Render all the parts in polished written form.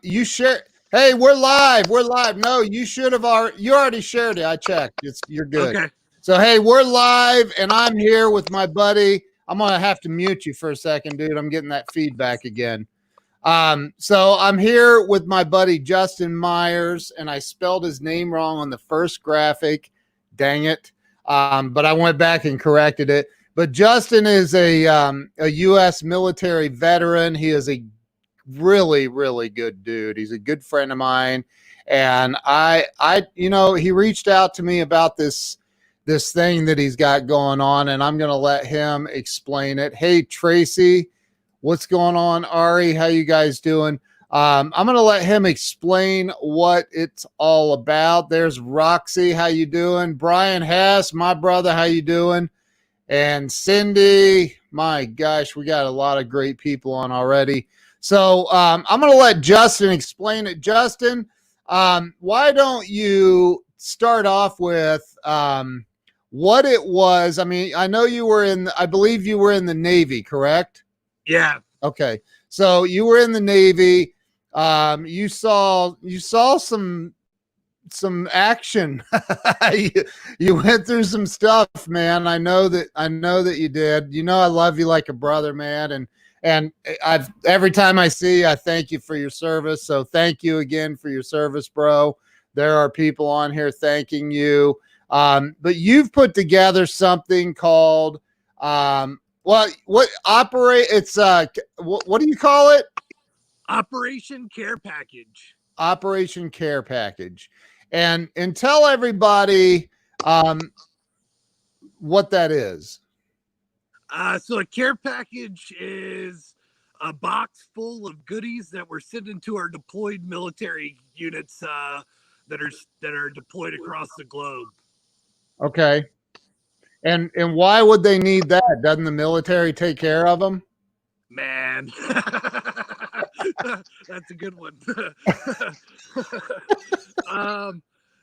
You share. Hey, we're live. We're live. No, you should have already. You already shared it. I checked. You're good. Okay. So hey, we're live, and I'm here with my buddy. I'm gonna have to mute you for a second, dude. I'm getting that feedback again. So I'm here with my buddy Justin Myers, and I spelled his name wrong on the first graphic. Dang it. But I went back and corrected it. But Justin is a U.S. military veteran. He is a really, really good dude. He's a good friend of mine. And he reached out to me about this thing that he's got going on, and I'm going to let him explain it. Hey, Tracy, what's going on? Ari, how you guys doing? I'm going to let him explain what it's all about. There's Roxy. How you doing? Brian Hess, my brother. How you doing? And Cindy, my gosh, we got a lot of great people on already. So I'm going to let Justin explain it. Justin, why don't you start off with what it was? I mean, I know I believe you were in the Navy, correct? Yeah. Okay. So you were in the Navy. You saw some action. You went through some stuff, man. I know that you did. You know, I love you like a brother, man. And every time I see you, I thank you for your service. So thank you again for your service, bro. There are people on here thanking you. But you've put together something called, what do you call it? Operation Care Package. Operation Care Package. And tell everybody what that is. So a care package is a box full of goodies that we're sending to our deployed military units that are deployed across the globe. Okay. And why would they need that? Doesn't the military take care of them? Man, that's a good one.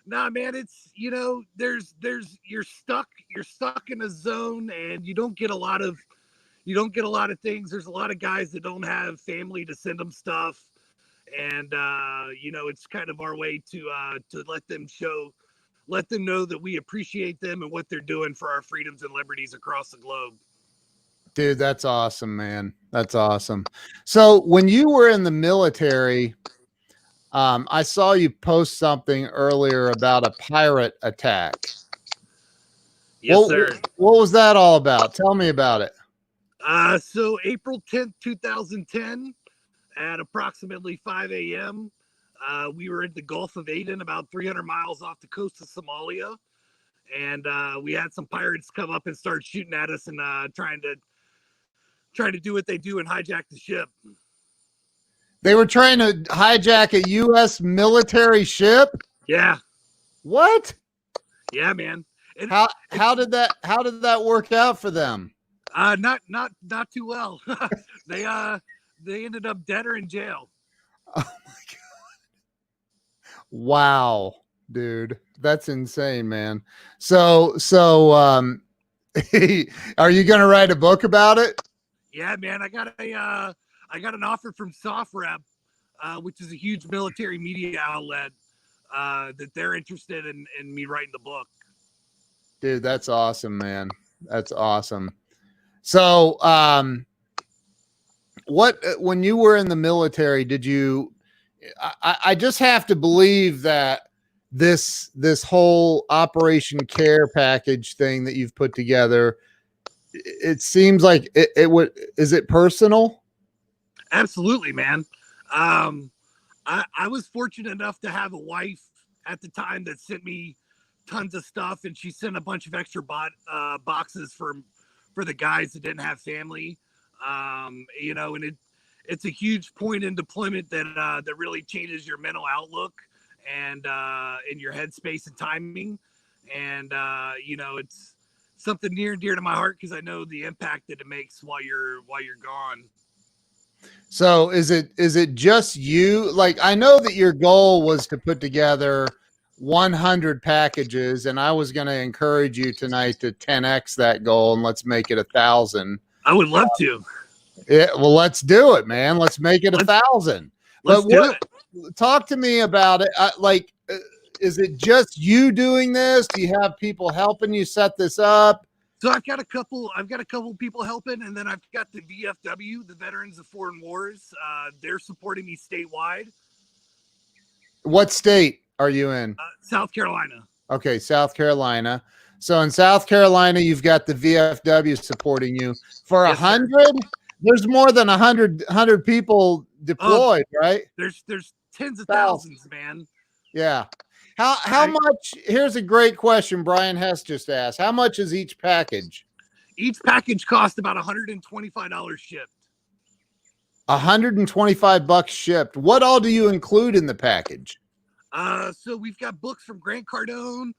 Nah, man, it's, you're stuck in a zone, and you don't get a lot of things. There's a lot of guys that don't have family to send them stuff, and it's kind of our way to let them know that we appreciate them and what they're doing for our freedoms and liberties across the globe. Dude, that's awesome, man. That's awesome. So when you were in the military, I saw you post something earlier about a pirate attack. Yes, sir. What was that all about? Tell me about it. So April 10th, 2010, at approximately 5 a.m., we were in the Gulf of Aden, about 300 miles off the coast of Somalia. And we had some pirates come up and start shooting at us and trying to do what they do and hijack the ship. They were trying to hijack a U.S. military ship? Yeah. What? Yeah, man. How did that work out for them? Not too well. They ended up dead or in jail. Oh my God. Wow, dude. That's insane, man. So are you going to write a book about it? Yeah, man. I got an offer from SOFREP, which is a huge military media outlet, that they're interested in me writing the book. Dude, that's awesome, man. That's awesome. So, when you were in the military, did you? I just have to believe that this whole Operation Care Package thing that you've put together, it seems like it would. Is it personal? Absolutely, man. I was fortunate enough to have a wife at the time that sent me tons of stuff, and she sent a bunch of extra boxes for the guys that didn't have family. And it's a huge point in deployment that really changes your mental outlook and in your headspace and timing. And it's something near and dear to my heart because I know the impact that it makes while you're gone. So is it just you? Like, I know that your goal was to put together 100 packages, and I was going to encourage you tonight to 10x that goal, and let's make it 1,000. I would love to. Well, let's do it, man. Let's make it 1,000. Let's do it. talk to me about it. Is it just you doing this? Do you have people helping you set this up? So I've got a couple people helping, and then I've got the VFW, the Veterans of Foreign Wars. They're supporting me statewide. What state are you in? South Carolina. Okay, South Carolina. So in South Carolina, you've got the VFW supporting you for 100. There's more than 100 people deployed, right? There's tens of thousands, man. Yeah. How much? Here's a great question Brian Hess just asked. How much is each package? Each package cost about $125 shipped. $125 shipped. What all do you include in the package? So we've got books from Grant Cardone,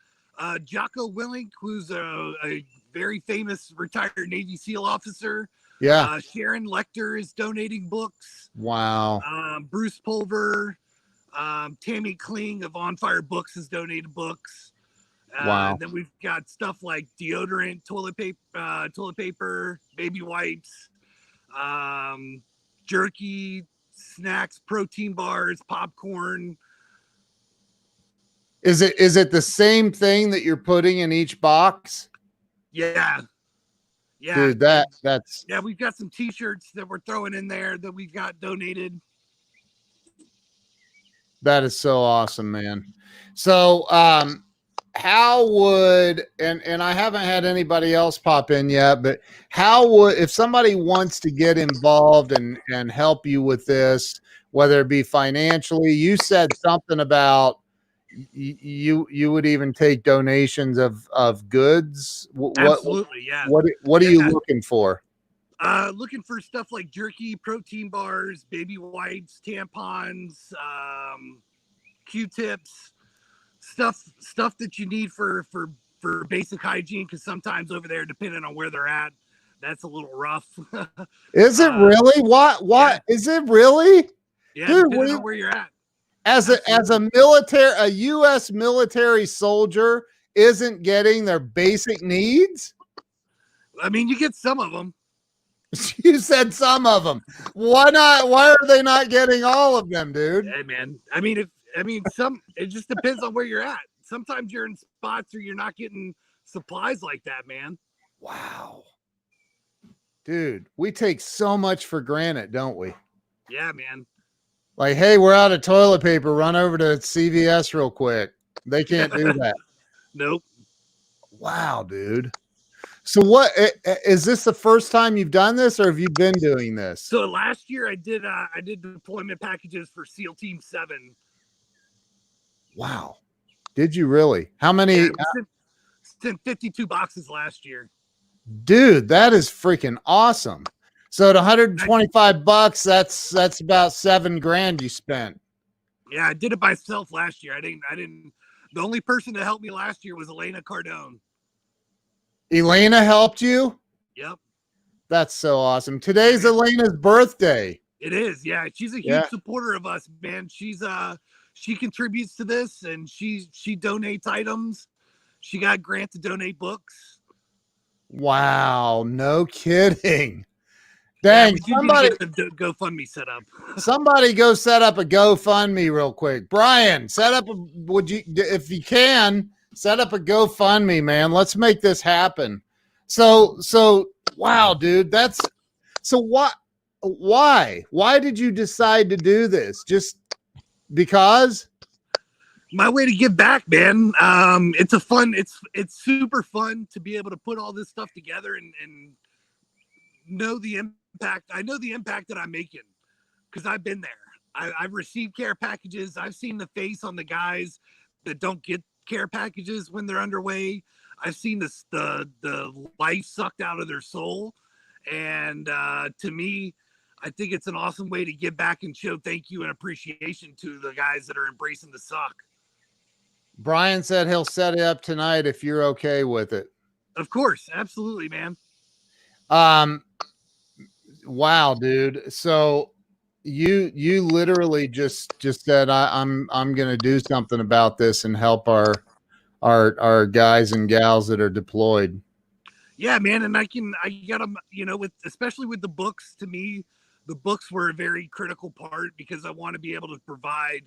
Jocko Willink, who's a very famous retired Navy SEAL officer. Yeah. Sharon Lecter is donating books. Wow. Bruce Pulver, Tammy Kling of On Fire Books has donated books. Wow. Then we've got stuff like deodorant, toilet paper, baby wipes, jerky, snacks, protein bars, popcorn. Is it the same thing that you're putting in each box? Yeah. Dude, that's we've got some t-shirts that we're throwing in there that we've got donated. That is so awesome, man. So how would, and I haven't had anybody else pop in yet, but how would, if somebody wants to get involved and help you with this, whether it be financially, you said something about you would even take donations of goods. Absolutely, yeah. What are you looking for? Looking for stuff like jerky, protein bars, baby wipes, tampons, Q-tips, stuff that you need for basic hygiene, because sometimes over there, depending on where they're at, that's a little rough. Is it really? What yeah. Is it really? Yeah, dude, depending on where you're at. As a U.S. military soldier isn't getting their basic needs? I mean, you get some of them. You said some of them. Why not? Why are they not getting all of them, dude? Hey, man. I mean, it just depends on where you're at. Sometimes you're in spots where you're not getting supplies like that, man. Wow. Dude, we take so much for granted, don't we? Yeah, man. Like, hey, we're out of toilet paper. Run over to CVS real quick. They can't do that. Nope. Wow, dude. So what is this the first time you've done this, or have you been doing this? So last year I did deployment packages for SEAL Team 7. Wow. Did you really? How many? Yeah, sent 52 boxes last year. Dude, that is freaking awesome. So at $125, that's about $7,000 you spent. Yeah, I did it myself last year. I didn't. The only person that helped me last year was Elena Cardone. Elena helped you? Yep. That's so awesome. Today's Elena's birthday. It is. Yeah, she's a huge supporter of us, man. She contributes to this, and she donates items. She got Grant to donate books. Wow, no kidding. Dang, yeah, somebody get the GoFundMe set up. Somebody go set up a GoFundMe real quick. Brian, if you can, set up a GoFundMe, man. Let's make this happen. So wow, dude, why did you decide to do this? Just because? My way to give back, man. It's super fun to be able to put all this stuff together and know the impact. I know the impact that I'm making because I've been there. I've received care packages. I've seen the face on the guys that don't get care packages when they're underway. I've seen the life sucked out of their soul. And to me, I think it's an awesome way to give back and show thank you and appreciation to the guys that are embracing the suck. Brian said he'll set it up tonight if you're okay with it. Of course. Absolutely, man. Wow, dude. So you literally just said I'm gonna do something about this and help our guys and gals that are deployed. Yeah, man. And I got them, especially with the books, to me, the books were a very critical part because I want to be able to provide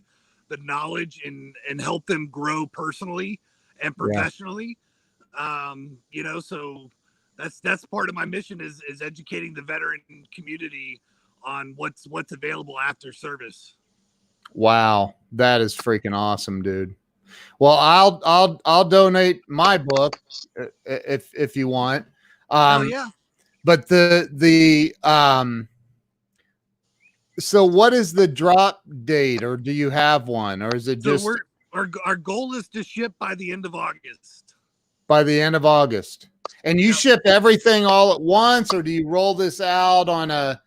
the knowledge and help them grow personally and Yeah. professionally. So that's part of my mission is educating the veteran community on what's available after service. Wow, that is freaking awesome, dude. Well, I'll donate my book if you want. Hell yeah. But so what is the drop date, or do you have one, or is it So just our goal is to ship by the end of August. by the end of August? And you ship everything all at once, or do you roll this out on a?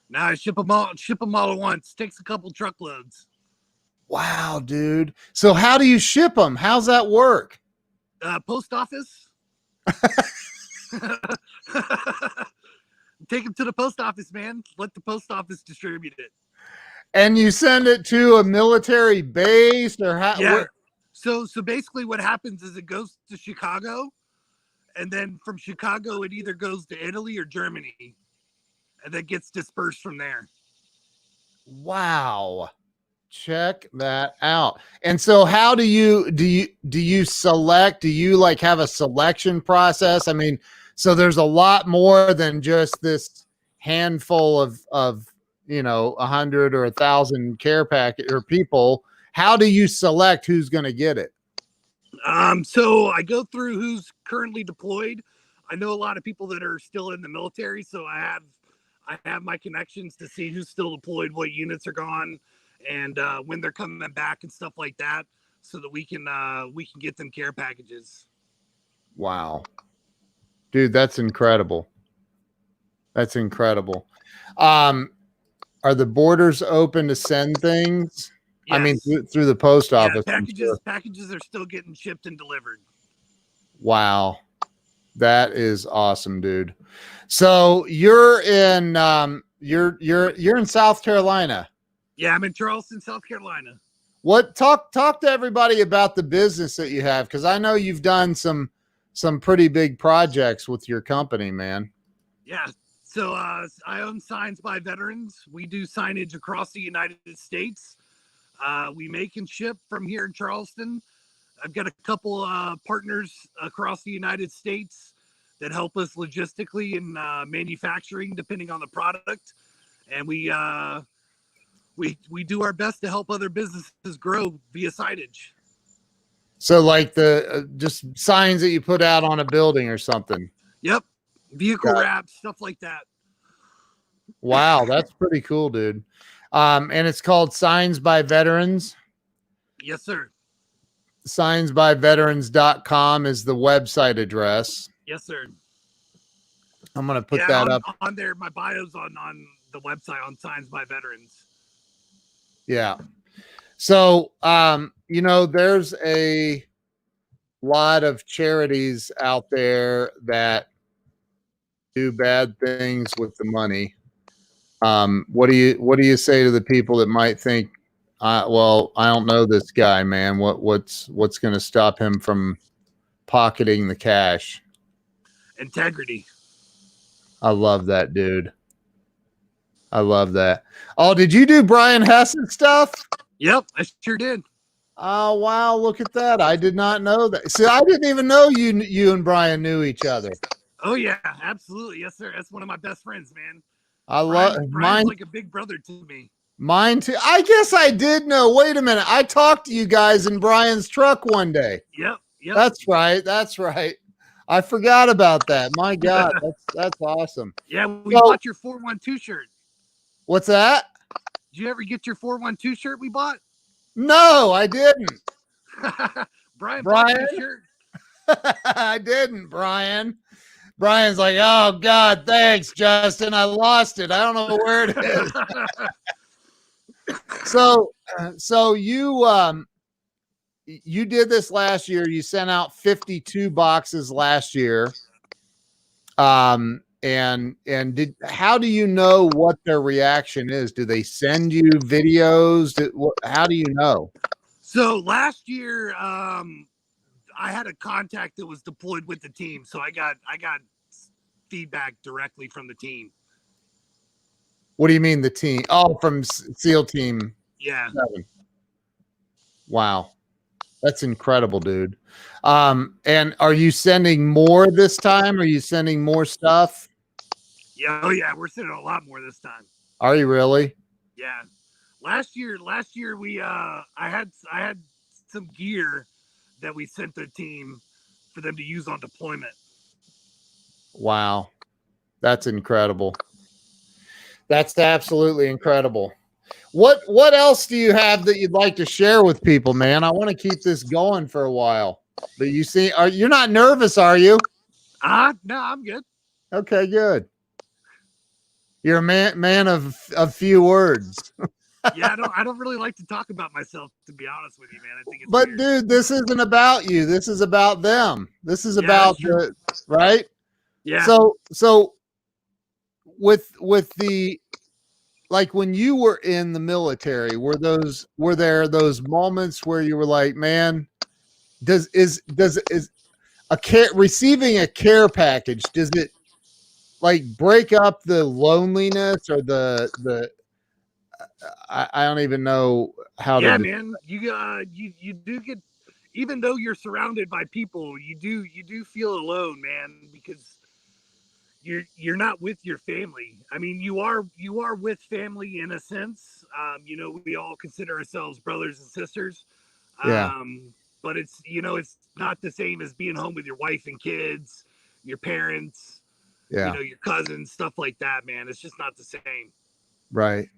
Now I ship them all at once. Takes a couple truckloads. Wow, dude. So how do you ship them? How's that work? Post office. Take them to the post office, man. Let the post office distribute it. And you send it to a military base, or how? Yeah. So basically what happens is it goes to Chicago, and then from Chicago it either goes to Italy or Germany, and then gets dispersed from there. Wow. Check that out. And so how do you select? Do you like have a selection process? I mean, so there's a lot more than just this handful of 100 or 1,000 care packet or people. How do you select who's going to get it? So I go through who's currently deployed. I know a lot of people that are still in the military, so I have my connections to see who's still deployed, what units are gone, and when they're coming back and stuff like that, so that we can get them care packages. Wow, dude, that's incredible. That's incredible. Are the borders open to send things? Yes. I mean, through the post office. Packages are still getting shipped and delivered. Wow, that is awesome, dude. So you're in you're in South Carolina. Yeah, I'm in Charleston, South Carolina. What talk to everybody about the business that you have, because I know you've done some pretty big projects with your company, man. Yeah. So I own Signs by Veterans. We do signage across the United States. We make and ship from here in Charleston. I've got a couple partners across the United States that help us logistically in manufacturing, depending on the product. And we do our best to help other businesses grow via signage. So like the just signs that you put out on a building or something. Yep. Vehicle wraps, stuff like that. Wow, that's pretty cool, dude. And it's called Signs by Veterans. Yes, sir. signsbyveterans.com is the website address. Yes, sir. I'm going to put that up on there. My bio's on the website on Signs by Veterans. Yeah. So, there's a lot of charities out there that do bad things with the money. What do you say to the people that might think, well, I don't know this guy, man. What's going to stop him from pocketing the cash? Integrity. I love that, dude. I love that. Oh, did you do Brian Hess's stuff? Yep, I sure did. Oh, wow. Look at that. I did not know that. See, I didn't even know you and Brian knew each other. Oh, yeah, absolutely. Yes, sir. That's one of my best friends, man. I love Brian's like a big brother to me. Mine too. I guess I did know. Wait a minute. I talked to you guys in Brian's truck one day. Yep. That's right. I forgot about that. My God, that's awesome. Yeah, we bought your 412 shirt. What's that? Did you ever get your 412 shirt we bought? No, I didn't. Brian bought your shirt. I didn't, Brian. Brian's like, oh God, thanks, Justin. I lost it. I don't know where it is. So you did this last year. You sent out 52 boxes last year. And how do you know what their reaction is? Do they send you videos? How do you know? So last year, I had a contact that was deployed with the team, so I got feedback directly from the team. What do you mean the team? Oh, from SEAL Team Yeah. 7. Wow. That's incredible, dude. And are you sending more this time? Are you sending more stuff? Yeah. Oh yeah. We're sending a lot more this time. Are you really? Yeah. Last year we I had some gear that we sent the team for them to use on deployment. Wow. That's incredible. That's absolutely incredible. What else do you have that you'd like to share with people, man? I want to keep this going for a while. But you see, you're not nervous, are you? No, I'm good. Okay, good. You're a man of few words. Yeah, I don't really like to talk about myself, to be honest with you, man. I think it's But weird. dude, this isn't about you. This is about them. This is Yeah, about that's true. right. Yeah. So with the, like, when you were in the military, were there those moments where you were like, man, is a care, receiving a care package, does it like break up the loneliness or the I don't even know how Yeah, to man. You do get, even though you're surrounded by people, you do feel alone, man, because you're not with your family. I mean, you are with family in a sense. You know, we all consider ourselves brothers and sisters. yeah, But it's, you know, it's not the same as being home with your wife and kids, your parents, you yeah, know, your cousins, stuff like that, man. It's just not the same. right.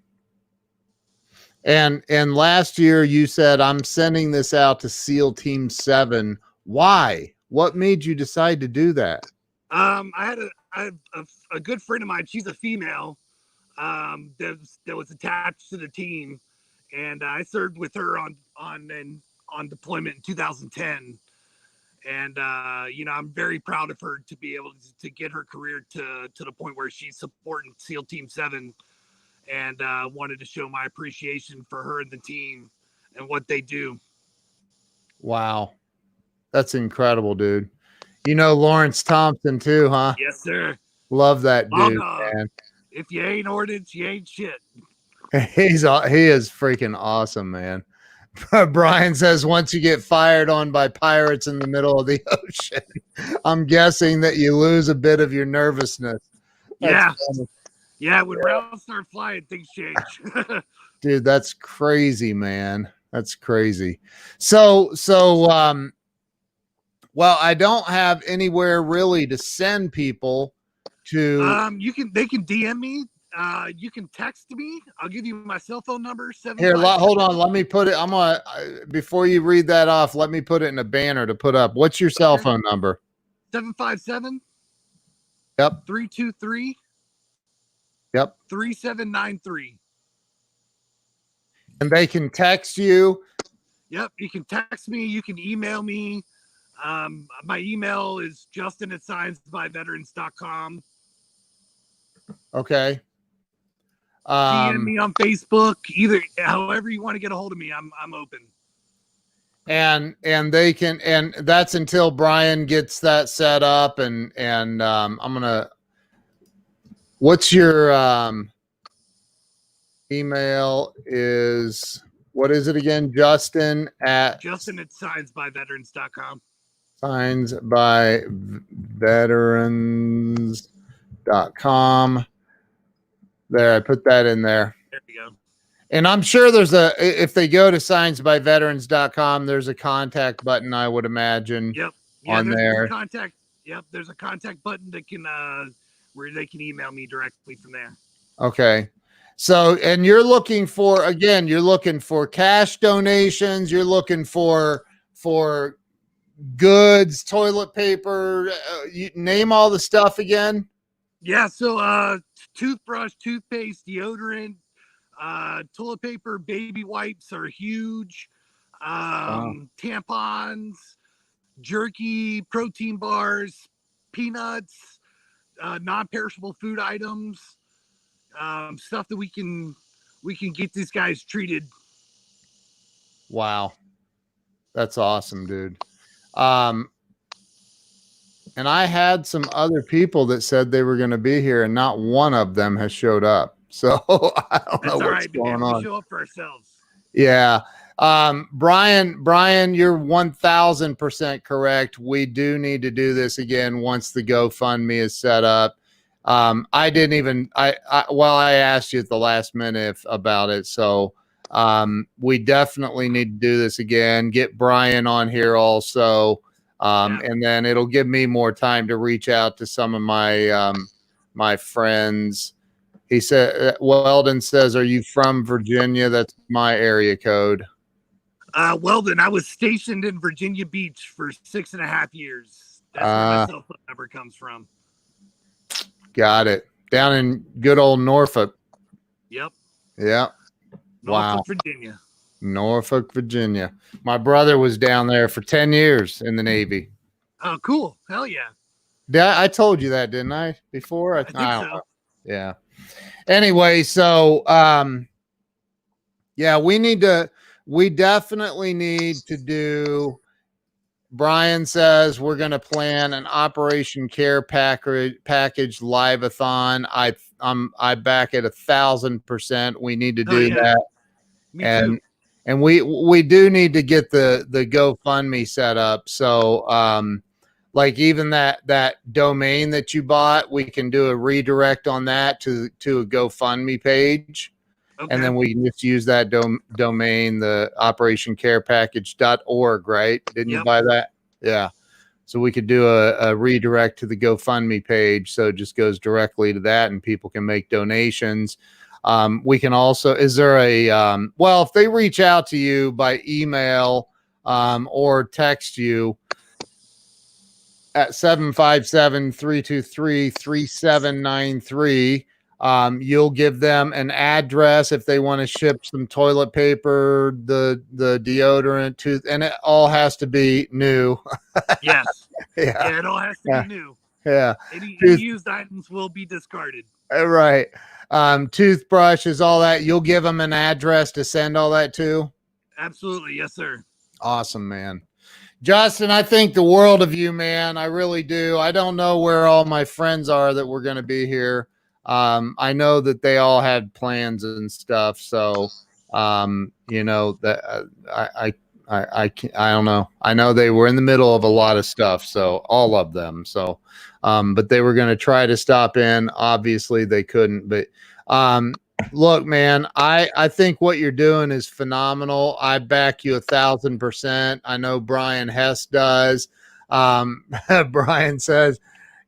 And last year you said, I'm sending this out to SEAL Team 7. Why? What made you decide to do that? I had a good friend of mine. She's a female. That was attached to the team, and I served with her on deployment in 2010. And you know, I'm very proud of her to be able to get her career to the point where she's supporting SEAL Team 7, and wanted to show my appreciation for her and the team and what they do. Wow. That's incredible, dude. You know Lawrence Thompson too, huh? Yes, sir. Love that Well, dude, no, man. if you ain't ordnance, you ain't shit. He is freaking awesome, man. Brian says once you get fired on by pirates in the middle of the ocean, I'm guessing that you lose a bit of your nervousness. That's Yeah. funny. Yeah, when rounds start flying, things change. Dude, that's crazy, man. That's crazy. So well, I don't have anywhere really to send people to. They can DM me. You can text me. I'll give you my cell phone number, Here, 757 hold on. Let me put it. I'm gonna before you read that off. Let me put it in a banner to put up. What's your cell phone number? 757 Yep. 323 Yep. 3793. And they can text you. Yep, you can text me, you can email me. My email is justin@signsbyveterans.com. Okay. DM me on Facebook, either however you want to get a hold of me. I'm open. And they can, and that's until Brian gets that set up. And I'm gonna. What's your email? Is what is it again? Justin@signsbyveterans.com. signsbyveterans.com. There, I put that in there. There you go. And I'm sure if they go to signsbyveterans.com, there's a contact button, I would imagine. Yep. Yeah, on there. Contact. Yep, there's a contact button that can where they can email me directly from there. Okay. So, and you're looking for, again, you're looking for cash donations, you're looking for goods, toilet paper, you name all the stuff again. Yeah, so toothbrush, toothpaste, deodorant, toilet paper, baby wipes are huge. Wow. Tampons, jerky, protein bars, peanuts, non-perishable food items, stuff that we can get these guys treated. Wow. That's awesome, dude. And I had some other people that said they were going to be here, and not one of them has showed up. So I don't know That's all what's right, going man. We on. show up for ourselves. Yeah. Brian, you're 1000% correct. We do need to do this again once the GoFundMe is set up. I didn't even, I asked you at the last minute about it. So, we definitely need to do this again. Get Brian on here also. And then it'll give me more time to reach out to some of my friends. He said, Weldon says, are you from Virginia? That's my area code. Weldon, I was stationed in Virginia Beach for 6.5 years. That's where my cell phone number comes from. Got it. Down in good old Norfolk. Yep. Yeah. Norfolk, Virginia. Norfolk, Virginia. My brother was down there for 10 years in the Navy. Oh, cool. Hell yeah. I told you that, didn't I? Before? I think so. Know. Yeah. Anyway, so yeah, we definitely need to do. Brian says we're going to plan an Operation Care package live-a-thon. I back it 1000%. We need to do that. Me too. And we do need to get the GoFundMe set up. So like even that domain that you bought, we can do a redirect on that to a GoFundMe page. Okay. And then we can just use that domain, the operationcarepackage.org, right? Didn't you buy that? Yeah. So we could do a redirect to the GoFundMe page. So it just goes directly to that and people can make donations. We can also, is there a, well, if they reach out to you by email or text you at 757-323-3793, you'll give them an address if they want to ship some toilet paper, the deodorant, tooth, and it all has to be new. Yes. Yeah, it all has to be new. Yeah. Any used items will be discarded. Right. Toothbrushes, all that. You'll give them an address to send all that to? Absolutely. Yes, sir. Awesome, man. Justin, I think the world of you, man. I really do. I don't know where all my friends are that were going to be here. I know that they all had plans and stuff. So, you know, that I don't know. I know they were in the middle of a lot of stuff. So all of them. So, but they were going to try to stop in. Obviously they couldn't, but, look, man, I think what you're doing is phenomenal. I back you 1000%. I know Brian Hess does. Brian says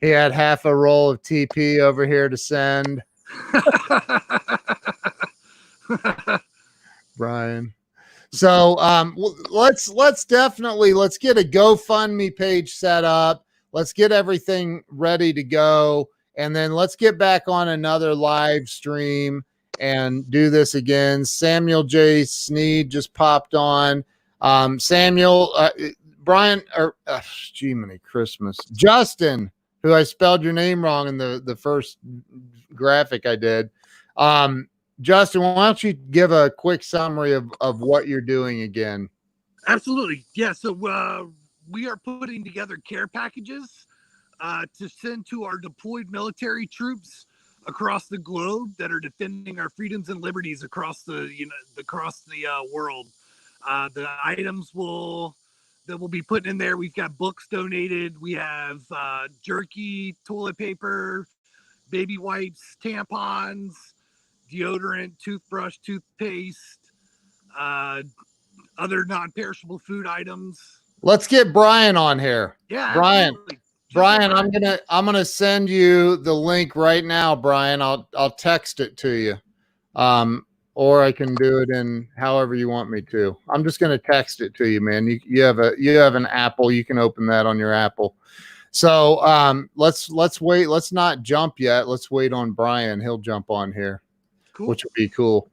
he had half a roll of TP over here to send. Brian. So let's get a GoFundMe page set up. Let's get everything ready to go. And then let's get back on another live stream and do this again. Samuel J. Sneed just popped on. Samuel, Brian, or Jiminy Christmas. Justin, who I spelled your name wrong in the first graphic I did. Justin, why don't you give a quick summary of what you're doing again? Absolutely. Yeah. So we are putting together care packages to send to our deployed military troops across the globe that are defending our freedoms and liberties across the world. The items that we'll be putting in there. We've got books donated. We have jerky, toilet paper, baby wipes, tampons, deodorant, toothbrush, toothpaste, other non-perishable food items. Let's get Brian on here. Yeah, Brian. Absolutely. Brian, I'm gonna send you the link right now, Brian. I'll text it to you, or I can do it in however you want me to. I'm just gonna text it to you, man. You have an Apple. You can open that on your Apple. So let's wait. Let's not jump yet. Let's wait on Brian. He'll jump on here, which would be cool.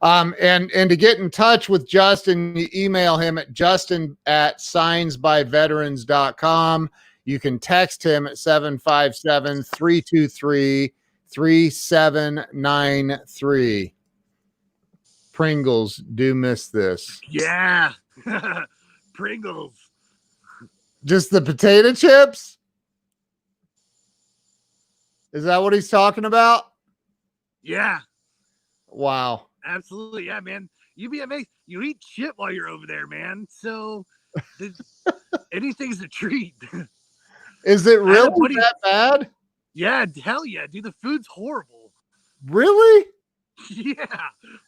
And to get in touch with Justin, you email him at justin@signsbyveterans.com. You can text him at 757-323-3793. Pringles, do miss this. Yeah. Pringles. Just the potato chips? Is that what he's talking about? Yeah. Wow. Absolutely. Yeah, man. You'd be amazed. You eat shit while you're over there, man. So anything's a treat. Is it really that bad? Yeah, hell yeah, dude. The food's horrible. Really? Yeah.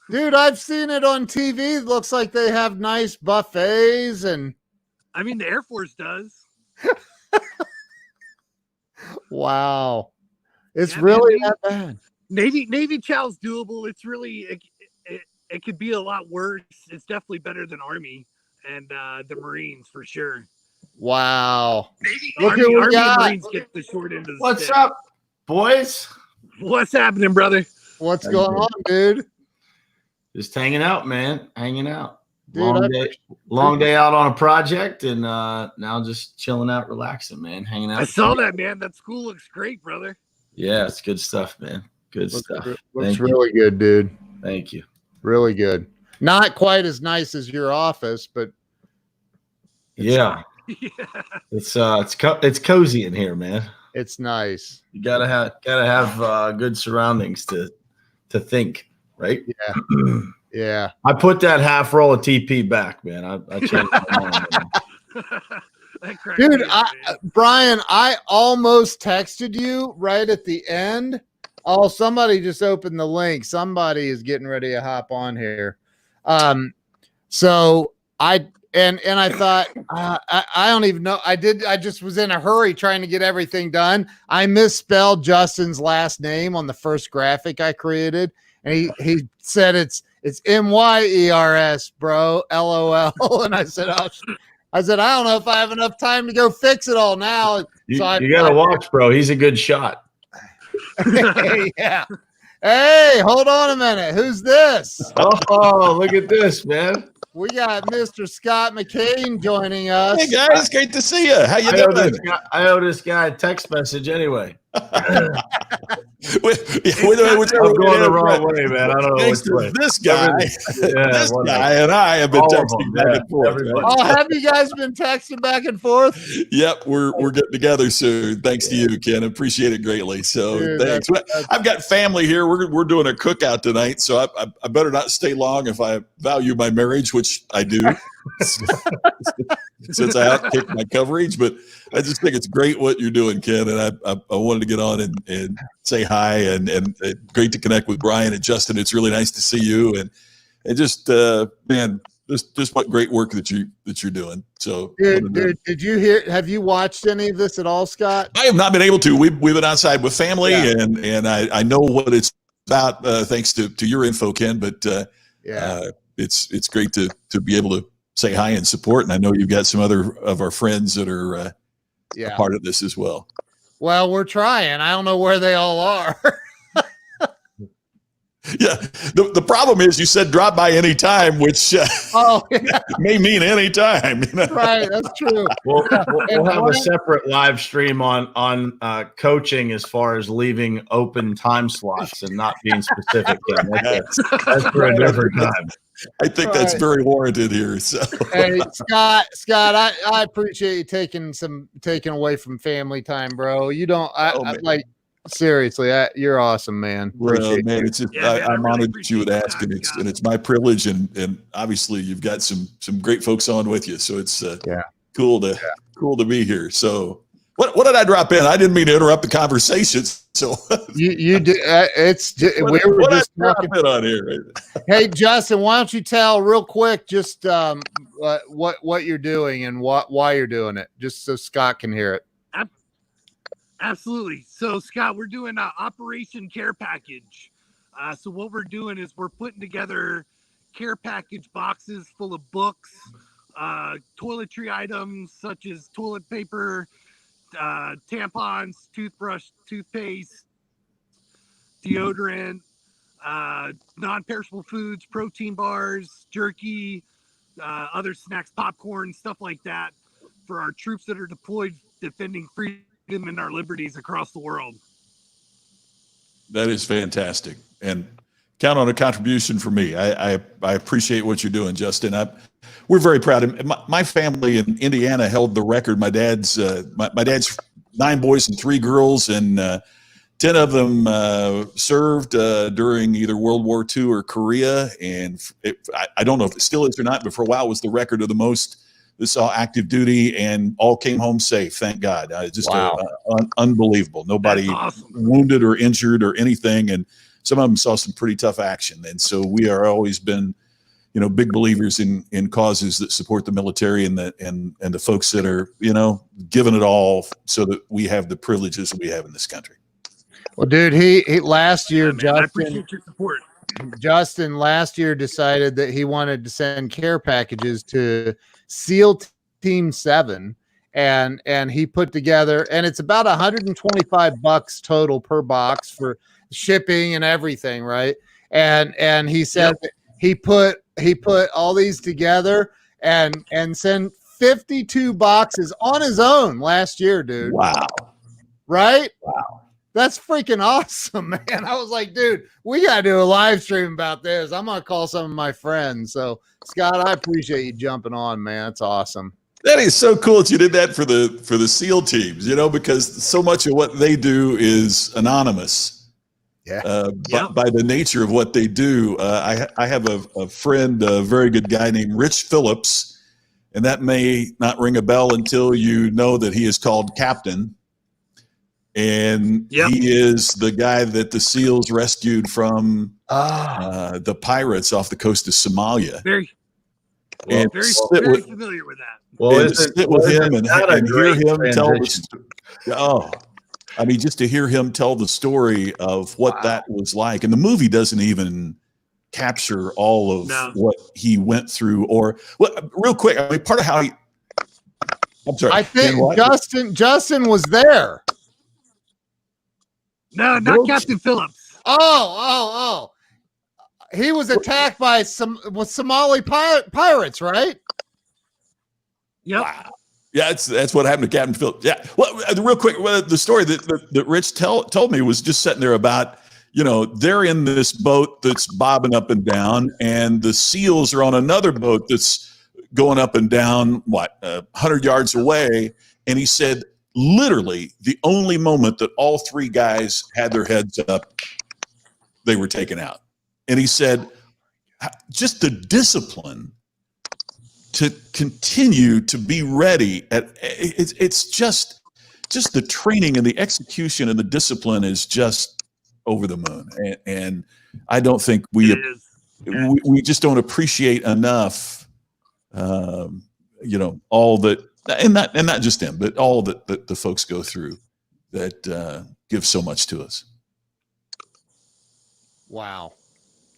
Dude, I've seen it on TV. It looks like they have nice buffets and I mean, the Air Force does. wow. It's really that bad. Navy chow's doable. It's really it could be a lot worse. It's definitely better than Army and the Marines for sure. Wow. Army and Marines get the short end of the What's stick. up, boys? What's happening, brother? What's going on, dude? Just hanging out, man. Hanging out. Dude, long day out on a project, and now just chilling out, relaxing, man. Hanging out. I saw that, man. That school looks great, brother. Yeah, it's good stuff, man. Good stuff. Looks really good, dude. Thank you. Really good. Not quite as nice as your office, but yeah. It's cozy in here, man. It's nice. You gotta have good surroundings to think, right? Yeah. Yeah. I put that half roll of TP back, man. I changed my mind. Dude, Brian, I almost texted you right at the end. Oh, somebody just opened the link. Somebody is getting ready to hop on here. So I thought I don't even know. I just was in a hurry trying to get everything done. I misspelled Justin's last name on the first graphic I created, and he said it's Myers, bro. LOL. And I said, I don't know if I have enough time to go fix it all now. You gotta watch, bro. He's a good shot. Yeah. Hey, hold on a minute. Who's this? Oh, look at this, man. We got Mr. Scott McCain joining us. Hey guys, great to see you. How you doing? I owe this guy a text message anyway. I'm going the wrong way, man. I don't know which way. This guy, and I have been texting back and forth. Right? Oh, have you guys been texting back and forth? Yep, we're getting together soon. Thanks to you, Ken. Appreciate it greatly. So dude, thanks. I've got family here. We're doing a cookout tonight, so I better not stay long if I value my marriage, which I do. Since I outkicked my coverage, but I just think it's great what you're doing, Ken, and I wanted to get on and say hi and great to connect with Brian and Justin. It's really nice to see you and just man, just what great work that you're doing. So, dude, did you hear? Have you watched any of this at all, Scott? I have not been able to. We've been outside with family, and I know what it's about thanks to your info, Ken. But it's great to be able to say hi and support. And I know you've got some other of our friends that are a part of this as well. Well, we're trying. I don't know where they all are. Yeah. The problem is you said drop by any time, which may mean any time. You know? Right. That's true. We'll have a separate live stream on coaching as far as leaving open time slots and not being specific. That's for a different time. I think that's very warranted here. So, hey, Scott, I appreciate you taking away from family time, bro. You don't, seriously, you're awesome, man. Well, man, it's just, I'm honored that you would ask, and it's my privilege, and obviously you've got some great folks on with you, so it's cool to be here. So, what did I drop in? I didn't mean to interrupt the conversation. So you did. We were just talking on here. Right? Hey, Justin, why don't you tell real quick just what you're doing and why you're doing it, just so Scott can hear it. Absolutely. So, Scott, we're doing an Operation Care Package. So what we're doing is we're putting together care package boxes full of books, toiletry items such as toilet paper, tampons, toothbrush, toothpaste, deodorant, non-perishable foods, protein bars, jerky, other snacks, popcorn, stuff like that for our troops that are deployed defending freedom and our liberties across the world. That is fantastic. And count on a contribution from me. I appreciate what you're doing, Justin. We're very proud of my family in Indiana held the record. My dad's 9 boys and 3 girls, and 10 of them served during either World War II or Korea. And I don't know if it still is or not, but for a while it was the record of the most that saw active duty, and all came home safe. Thank God. Just unbelievable. Nobody wounded or injured or anything. And some of them saw some pretty tough action. And so we are always been, big believers in causes that support the military and the folks that are, giving it all so that we have the privileges that we have in this country. Well, dude, he last year, I appreciate your support. Justin last year decided that he wanted to send care packages to SEAL Team 7, and he put together, and it's about $125 total per box for shipping and everything, right? And he said that he put all these together and sent 52 boxes on his own last year, dude. Wow. Right? Wow. That's freaking awesome, man. I was like, dude, we got to do a live stream about this. I'm going to call some of my friends. So, Scott, I appreciate you jumping on, man. That's awesome. That is so cool that you did that for the SEAL teams, because so much of what they do is anonymous. Yeah. By the nature of what they do. I have a friend, a very good guy named Rich Phillips, and that may not ring a bell until you know that he is called Captain. And he is the guy that the SEALs rescued from the pirates off the coast of Somalia. Very familiar with that. Well, and sit with him and hear him tell just to hear him tell the story of what that was like. And the movie doesn't even capture all of what he went through. Real quick, part of how he. I'm sorry. I think Justin was there. No, not Captain Phillips. Oh. He was attacked by Somali pirates, right? Yep. Wow. Yeah, that's what happened to Captain Phillips. Yeah. Well, real quick, the story that Rich told me was just sitting there about, they're in this boat that's bobbing up and down, and the SEALs are on another boat that's going up and down, 100 yards away. And he said, literally, the only moment that all three guys had their heads up, they were taken out. And he said, just the discipline to continue to be ready it's just the training and the execution and the discipline is just over the moon. And I don't think we just don't appreciate enough, all that. And not just them, but all that the folks go through that give so much to us. Wow,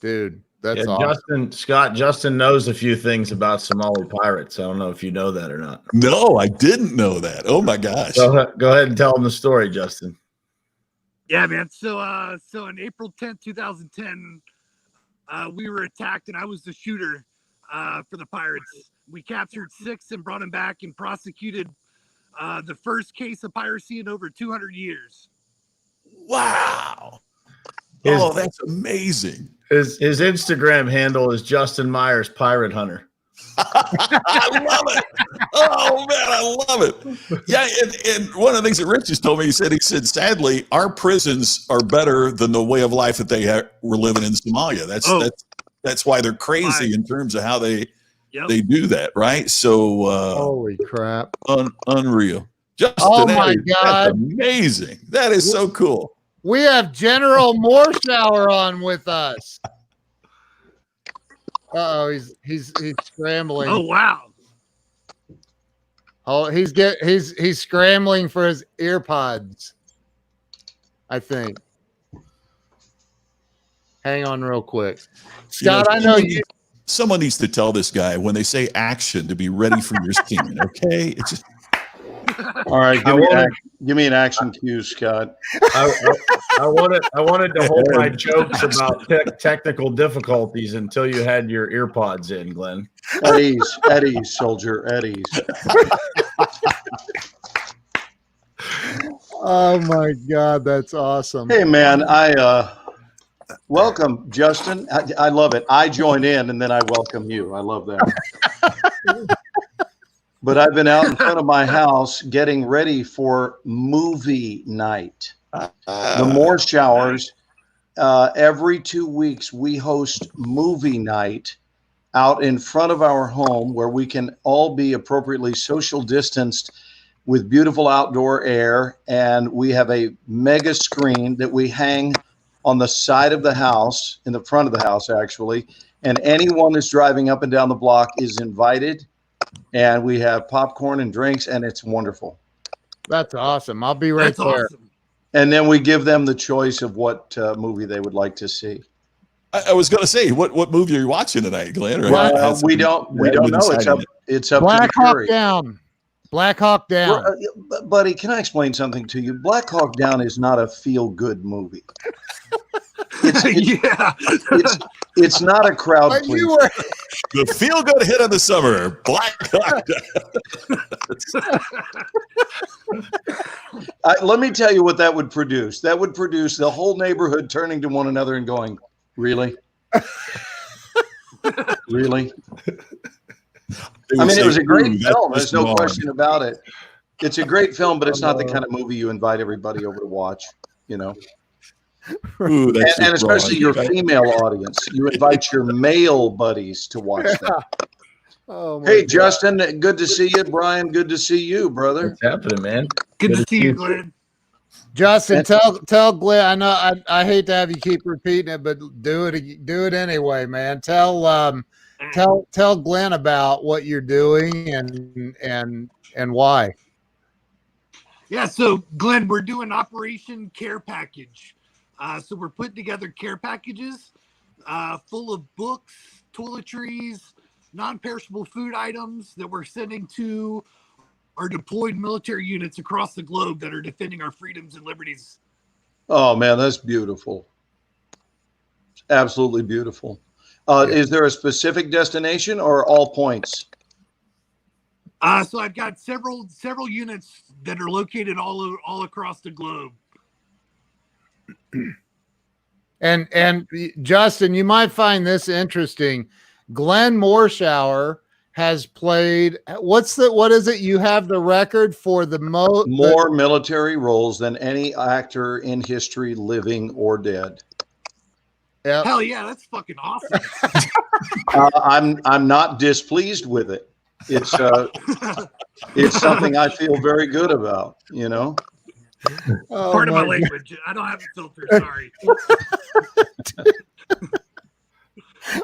dude, that's awesome. Justin knows a few things about Somali pirates. I don't know if you know that or not. No, I didn't know that. Oh my gosh. Go ahead and tell them the story, Justin. Yeah, man. So on April 10th, 2010, we were attacked, and I was the shooter for the pirates. We captured 6 and brought them back and prosecuted the first case of piracy in over 200 years. Wow. That's amazing. His Instagram handle is Justin Myers Pirate Hunter. I love it. Oh man, I love it. Yeah, and one of the things that Rich just told me, he said, sadly, our prisons are better than the way of life that they were living in Somalia. That's why they're crazy in terms of how they do that, right? So holy crap, unreal. Justin, my God, that's amazing. That is so cool. We have General Mooreshower on with us. He's scrambling. Oh wow. Oh, he's scrambling for his earpods, I think. Hang on real quick. Scott, I know you. Someone needs to tell this guy when they say action to be ready for your scene, okay? It's just... All right, give me an action cue, Scott. I wanted to hold my jokes about technical difficulties until you had your earpods in, Glenn. At ease, soldier, at ease. Oh my God, that's awesome. Hey man, welcome, Justin. I love it. I join in and then I welcome you. I love that. But I've been out in front of my house getting ready for movie night. The More Showers. Every 2 weeks, we host movie night out in front of our home where we can all be appropriately social distanced with beautiful outdoor air. And we have a mega screen that we hang on the side of the house, in the front of the house, actually. And anyone that's driving up and down the block is invited. And we have popcorn and drinks, and it's wonderful. That's awesome. I'll be right there. Awesome. And then we give them the choice of what movie they would like to see. I was going to say, what movie are you watching tonight, Glenn? Or We don't know. It's up Black to the Hawk jury. Down. Black Hawk Down. Well, buddy, can I explain something to you? Black Hawk Down is not a feel-good movie. It's not a crowd But pleaser. you were The feel-good hit of the summer, Black Hawk. Let me tell you what that would produce. That would produce the whole neighborhood turning to one another and going, "Really? Really?" I mean, it was a great film. There's no question about it. It's a great film, but it's not the kind of movie you invite everybody over to watch, you know. Ooh, that's And especially wrong. your female audience. You invite your male buddies to watch that. Oh, my Hey, God. Justin, good to see you. Brian, good to see you, brother. What's happening, man? Good to see you, Glenn. Justin, tell Glenn. I know I hate to have you keep repeating it, but do it anyway, man. Tell Glenn about what you're doing and why. Yeah, so Glenn, we're doing Operation Care Package. So we're putting together care packages full of books, toiletries, non-perishable food items that we're sending to our deployed military units across the globe that are defending our freedoms and liberties. Oh, man, that's beautiful. Absolutely beautiful. Is there a specific destination or all points? So I've got several units that are located all across the globe. And Justin, you might find this interesting. Glenn Morshower has played. What is it? You have the record for the more military roles than any actor in history, living or dead. Yep. Hell yeah, that's fucking awesome. I'm not displeased with it. It's something I feel very good about, you know. Oh, Part of my God. language. I don't have a filter. Sorry.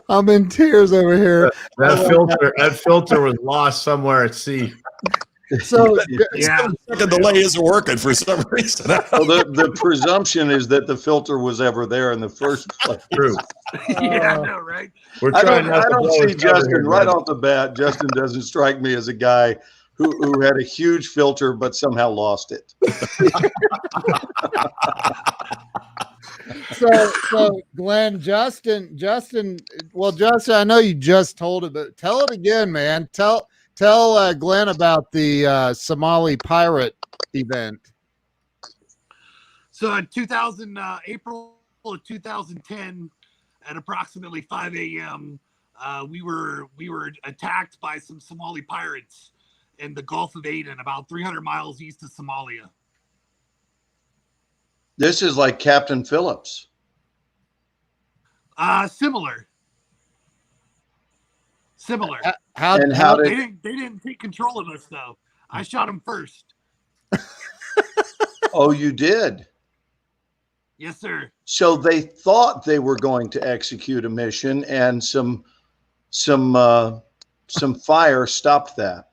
I'm in tears over here. That filter was lost somewhere at sea. So Yeah. Second delay isn't working for some reason. Well, the presumption is that the filter was ever there in the first place. True. Yeah, I know, right? We're I trying don't not to blow see his cover Justin here, right man. off the bat. Justin doesn't strike me as a guy who had a huge filter but somehow lost it. So Glenn, Justin, well, Justin, I know you just told it, but tell it again, man. Tell Glenn about the Somali pirate event. So in April of 2010, at approximately 5 a.m., we were attacked by some Somali pirates in the Gulf of Aden, about 300 miles east of Somalia. This is like Captain Phillips. Similar. How They didn't take control of us though. I shot them first. Oh, you did? Yes, sir. So they thought they were going to execute a mission, and some fire stopped that.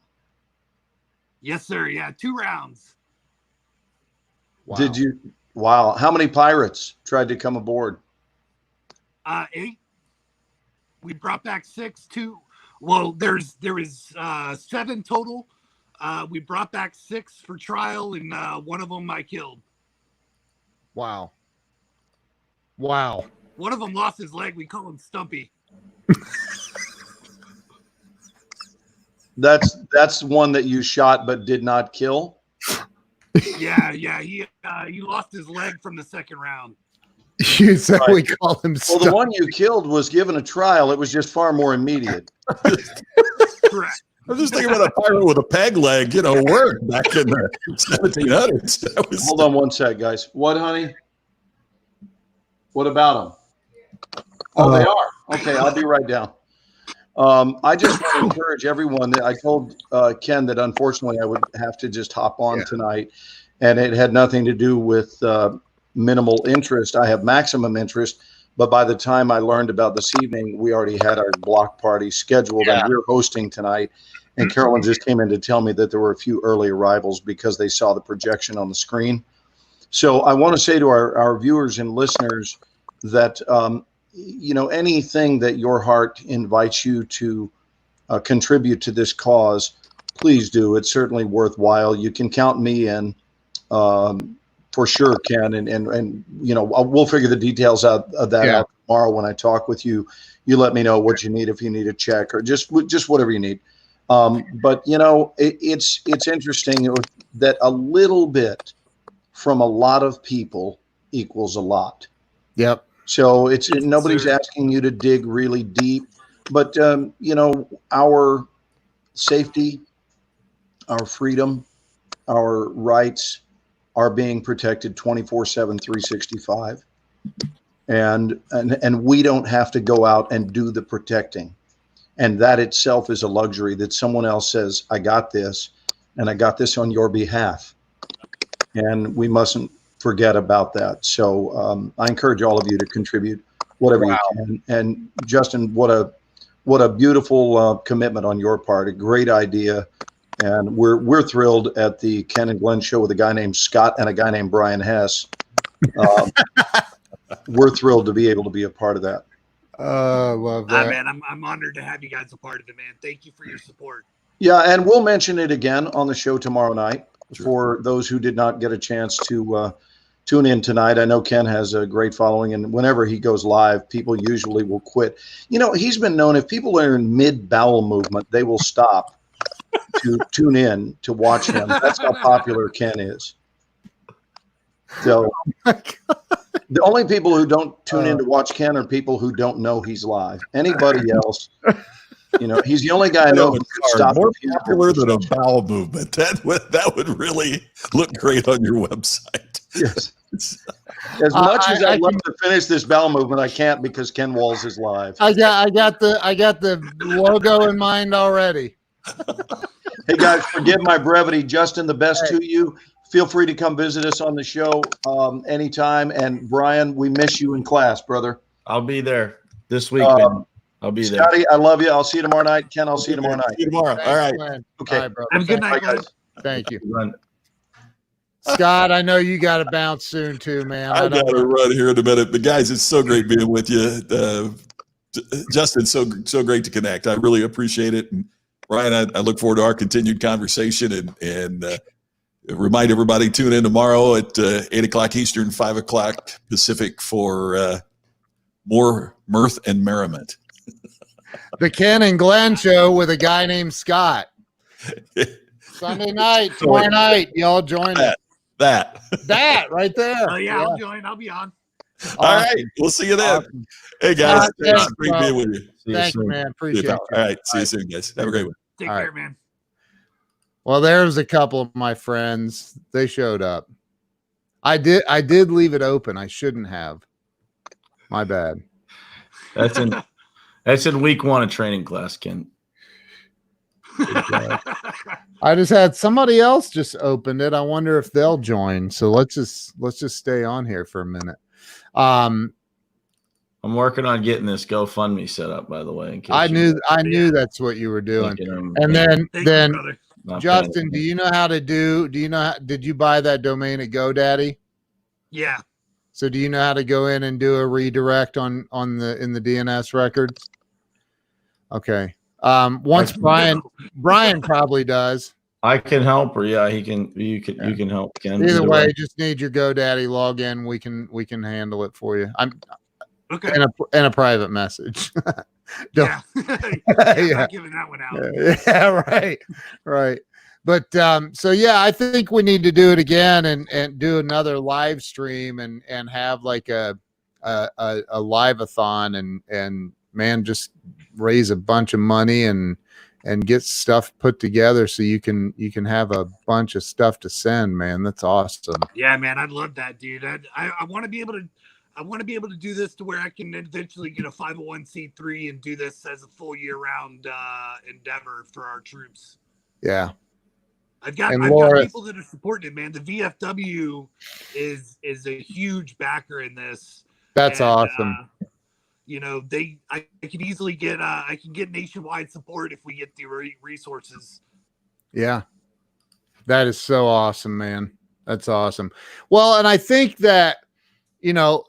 Yes, sir. Yeah, 2 rounds. Wow. Did you? Wow. How many pirates tried to come aboard? 8. We brought back 6. Well, there was 7 total. We brought back 6 for trial, and one of them I killed. Wow. One of them lost his leg. We call him Stumpy. That's one that you shot but did not kill. Yeah. He lost his leg from the second round. You said Right. we call him Well, the stuff. one you killed was given a trial. It was just far more immediate. Correct. I'm just thinking about a pirate with a peg leg, work back in the 1700s. Hold on one sec, guys. What, honey? What about them? Oh, they are. Okay, I'll be right down. I just want to encourage everyone that I told Ken that unfortunately I would have to just hop on tonight, and it had nothing to do with minimal interest. I have maximum interest, but by the time I learned about this evening, we already had our block party scheduled, and we're hosting tonight. And Carolyn just came in to tell me that there were a few early arrivals because they saw the projection on the screen. So I want to say to our viewers and listeners that anything that your heart invites you to contribute to this cause, please do. It's certainly worthwhile. You can count me in for sure, Ken, and we'll figure the details out of that out tomorrow when I talk with you. You let me know what you need, if you need a check or just whatever you need. But it's interesting that a little bit from a lot of people equals a lot. Yep. So nobody's asking you to dig really deep, but our safety, our freedom, our rights are being protected 24/7, 365. And we don't have to go out and do the protecting. And that itself is a luxury that someone else says, I got this, and I got this on your behalf. And we mustn't forget about that. So I encourage all of you to contribute whatever you can. And Justin, what a beautiful commitment on your part. A great idea. And we're thrilled at the Ken and Glenn show with a guy named Scott and a guy named Brian Hess. We're thrilled to be able to be a part of that. Love that. Man, I'm honored to have you guys a part of it, man. Thank you for your support. Yeah, and we'll mention it again on the show tomorrow night for those who did not get a chance to tune in tonight. I know Ken has a great following, and whenever he goes live, people usually will quit. He's been known, if people are in mid-bowel movement, they will stop to tune in to watch him. That's how popular Ken is. So the only people who don't tune in to watch Ken are people who don't know he's live. Anybody else, he's the only guy I know who could stop. More popular than a bowel movement. That would really look great on your website. Yes. As much as I'd love to finish this bowel movement, I can't because Ken Walls is live. I got the logo in mind already. Hey guys, forgive my brevity. Justin, the best to you. Feel free to come visit us on the show anytime. And Brian, we miss you in class, brother. I'll be there this weekend. I'll be there. Scotty, I love you. I'll see you tomorrow night. Ken, I'll see you tomorrow night. See you tomorrow. All right. Okay. All right, brother. Have a good night, guys. Thank you. Scott, I know you got to bounce soon too, man. I got to run here in a minute. But guys, it's so great being with you. Justin, so great to connect. I really appreciate it. And Ryan, I look forward to our continued conversation and remind everybody, tune in tomorrow at 8 o'clock Eastern, 5 o'clock Pacific for more mirth and merriment. The Ken and Glenn show with a guy named Scott. Sunday night, tomorrow night, y'all join us. That right there. Oh, yeah, I'll join. I'll be on. All right. We'll see you then. Awesome. Hey, guys. Thanks. Great being with you. Thank you, man. Appreciate it. All right. See you soon, guys. Have a great one. Take care, man. Well, there's a couple of my friends. They showed up. I did leave it open. I shouldn't have. My bad. That's in week 1 of training class, Ken. I just had somebody else just opened it. I wonder if they'll join. So let's just stay on here for a minute. I'm working on getting this GoFundMe set up, by the way. I knew that's what you were doing. And then Justin, did you buy that domain at GoDaddy? Yeah. So do you know how to go in and do a redirect in the DNS records? Okay. Once Brian probably does. I can help, or you can help. Ken. Either way, just need your GoDaddy login. We can handle it for you. I'm okay. In a private message. Yeah. Yeah. Giving that one out. Yeah, right. But so yeah, I think we need to do it again and do another live stream and have like a live-a-thon and man, just raise a bunch of money and and get stuff put together so you can have a bunch of stuff to send, man. That's awesome. Yeah, man, I'd love that, dude. I want to be able to do this to where I can eventually get a 501c3 and do this as a full year-round endeavor for our troops. Yeah. I've got people that are supporting it, man. The VFW is a huge backer in this. That's awesome. You know, I can easily get nationwide support if we get the resources. Yeah. That is so awesome, man. That's awesome. Well, and I think that, you know,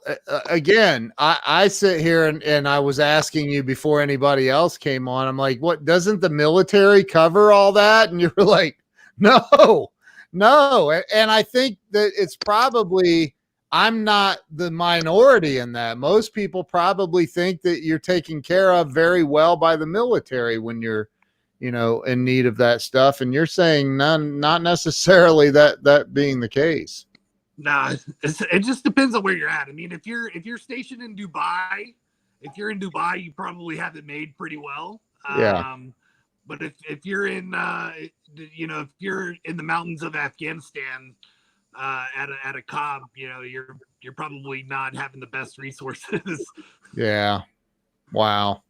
again, I sit here and I was asking you before anybody else came on. I'm like, what, doesn't the military cover all that? And you were like, no. And I think that it's probably, I'm not the minority in that. Most people probably think that you're taken care of very well by the military when you're, you know, in need of that stuff. And you're saying not necessarily that being the case. Nah, it just depends on where you're at. I mean, if you're stationed in Dubai, you probably have it made pretty well. Yeah. But if you're in, if you're in the mountains of Afghanistan, at a cob, you know, you're probably not having the best resources. Yeah. Wow.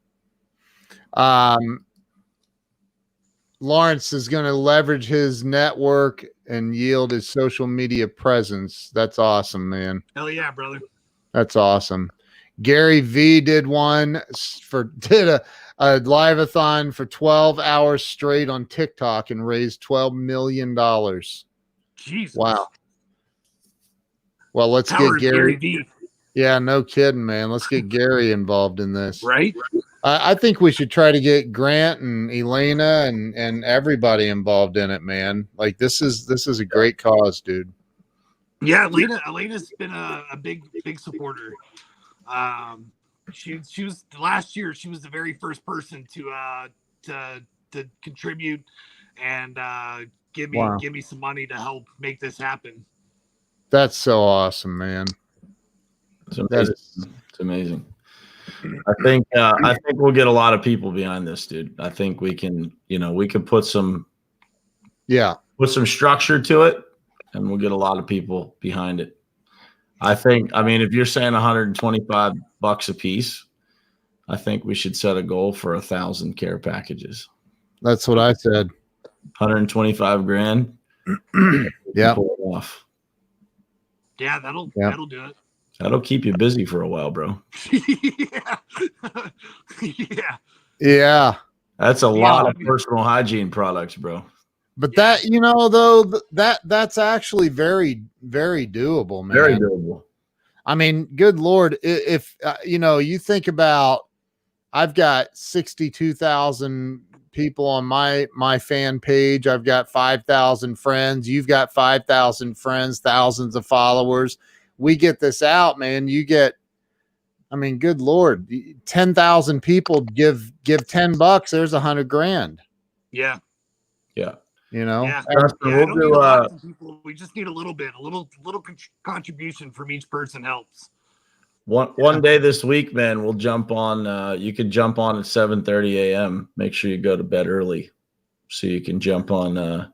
Lawrence is going to leverage his network and yield his social media presence. That's awesome, man. Hell yeah, brother. That's awesome. Gary V did a live-a-thon for 12 hours straight on TikTok and raised $12 million. Jesus. Wow. Well, let's Power get Gary. V. Yeah, no kidding, man. Let's get Gary involved in this. Right? I think we should try to get Grant and Elena and everybody involved in it, man. Like this is a great cause, dude. Yeah, Elena's been a big supporter. She was last year. She was the very first person to contribute and give me some money to help make this happen. That's so awesome, man. It's amazing. I think we'll get a lot of people behind this, dude. I think we can put some structure to it, and we'll get a lot of people behind it. I mean, if you're saying $125 a piece, I think we should set a goal for 1,000 care packages. That's what I said. 125 grand. Yeah. Pull it off. Yeah, that'll do it. That'll keep you busy for a while, bro. Yeah. That's a lot of personal hygiene products, bro. But that, you know, though, that's actually very, very doable, man. Very doable. I mean, good Lord, if you think about, I've got 62,000 people on my fan page. I've got 5,000 friends. You've got 5,000 friends, thousands of followers. We get this out, man. You get, I mean, good Lord, 10,000 people give $10. There's $100 grand. Yeah. Yeah. You know, we just need a little contribution from each person helps. One day this week, man, we'll jump on. You could jump on at 7:30 a.m. Make sure you go to bed early, so you can jump on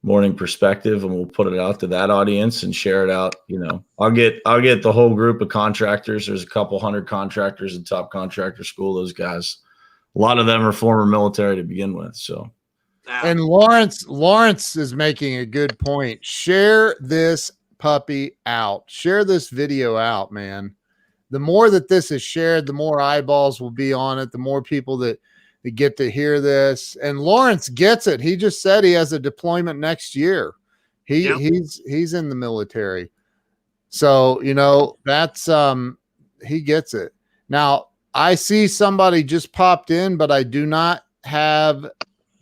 Morning Perspective, and we'll put it out to that audience and share it out. You know, I'll get the whole group of contractors. There's a couple hundred contractors in Top Contractor School. Those guys, a lot of them are former military to begin with. So, and Lawrence is making a good point. Share this puppy out. Share this video out, man. The more that this is shared, the more eyeballs will be on it, the more people that get to hear this. And Lawrence gets it. He just said he has a deployment next year. He's in the military. So, you know, that's he gets it. Now, I see somebody just popped in, but I do not have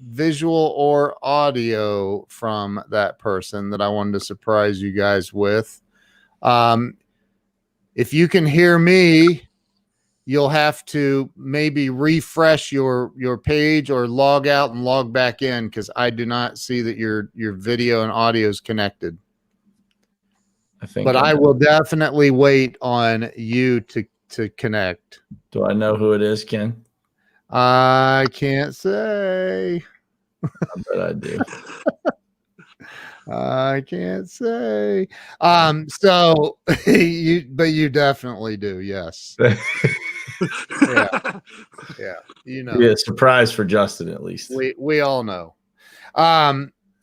visual or audio from that person that I wanted to surprise you guys with. If you can hear me, you'll have to maybe refresh your page or log out and log back in, because I do not see that your video and audio is connected. I will definitely wait on you to connect. Do I know who it is, Ken? I can't say. I bet I do. I can't say. So you definitely do. Yes. Yeah. You know. Yeah, surprise for Justin at least. We all know.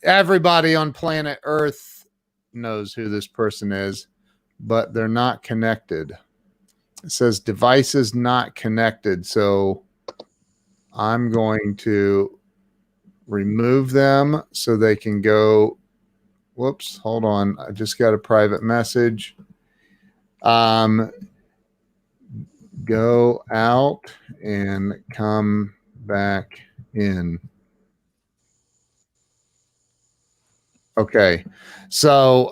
Everybody on planet Earth knows who this person is, but they're not connected. It says devices not connected. So I'm going to remove them so they can go. Whoops, hold on. I just got a private message. Go out and come back in. Okay. So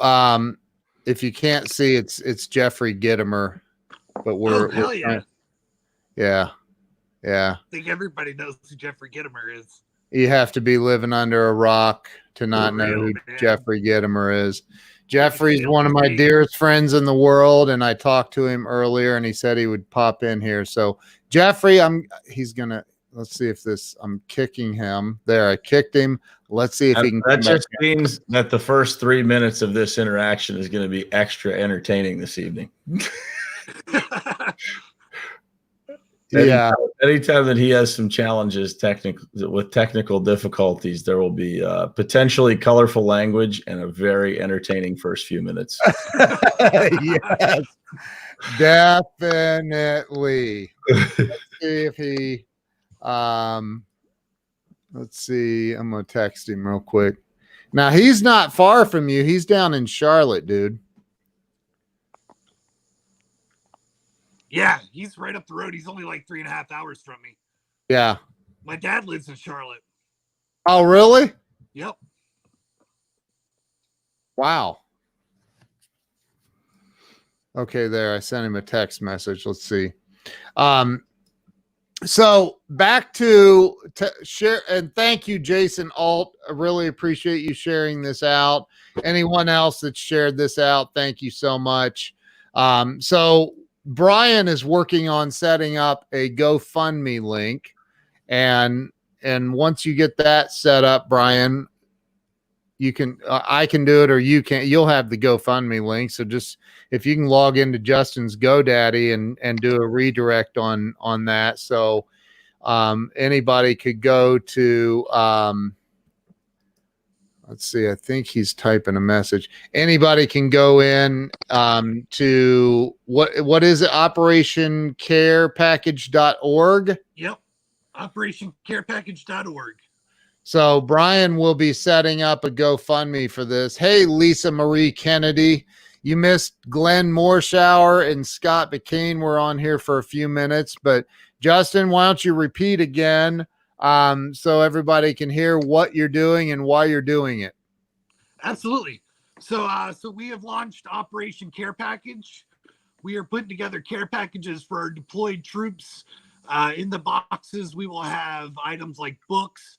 if you can't see, it's Jeffrey Gittimer, but we're hell yeah. Yeah. I think everybody knows who Jeffrey Gittimer is. You have to be living under a rock to not know who Jeffrey Gittimer is. Jeffrey's one of my dearest friends in the world, and I talked to him earlier, and he said he would pop in here. So Jeffrey, let's see if I'm kicking him. There, I kicked him. Let's see if he can. That just means that the first 3 minutes of this interaction is going to be extra entertaining this evening. Yeah. Anytime that he has some challenges with technical difficulties, there will be potentially colorful language and a very entertaining first few minutes. Yes, definitely. Let's see if he. Let's see. I'm gonna text him real quick. Now he's not far from you. He's down in Charlotte, dude. Yeah, he's right up the road. He's only like 3.5 hours from me. Yeah. My dad lives in Charlotte. Oh, really? Yep. Wow. Okay, there. I sent him a text message. Let's see. So back to share, and thank you, Jason Alt. I really appreciate you sharing this out. Anyone else that shared this out, thank you so much. So Brian is working on setting up a GoFundMe link, and once you get that set up, Brian, you can I can do it, or you'll have the GoFundMe link. So just if you can log into Justin's GoDaddy and do a redirect on that, so anybody could go to let's see, I think he's typing a message. Anybody can go in to what is it? OperationCarePackage.org. Yep. OperationCarePackage.org. So Brian will be setting up a GoFundMe for this. Hey, Lisa Marie Kennedy, you missed Glenn Morshower and Scott McCain were on here for a few minutes, but Justin, why don't you repeat again so everybody can hear what you're doing and why you're doing it? Absolutely. So we have launched Operation Care Package. We are putting together care packages for our deployed troops. In the boxes, we will have items like books,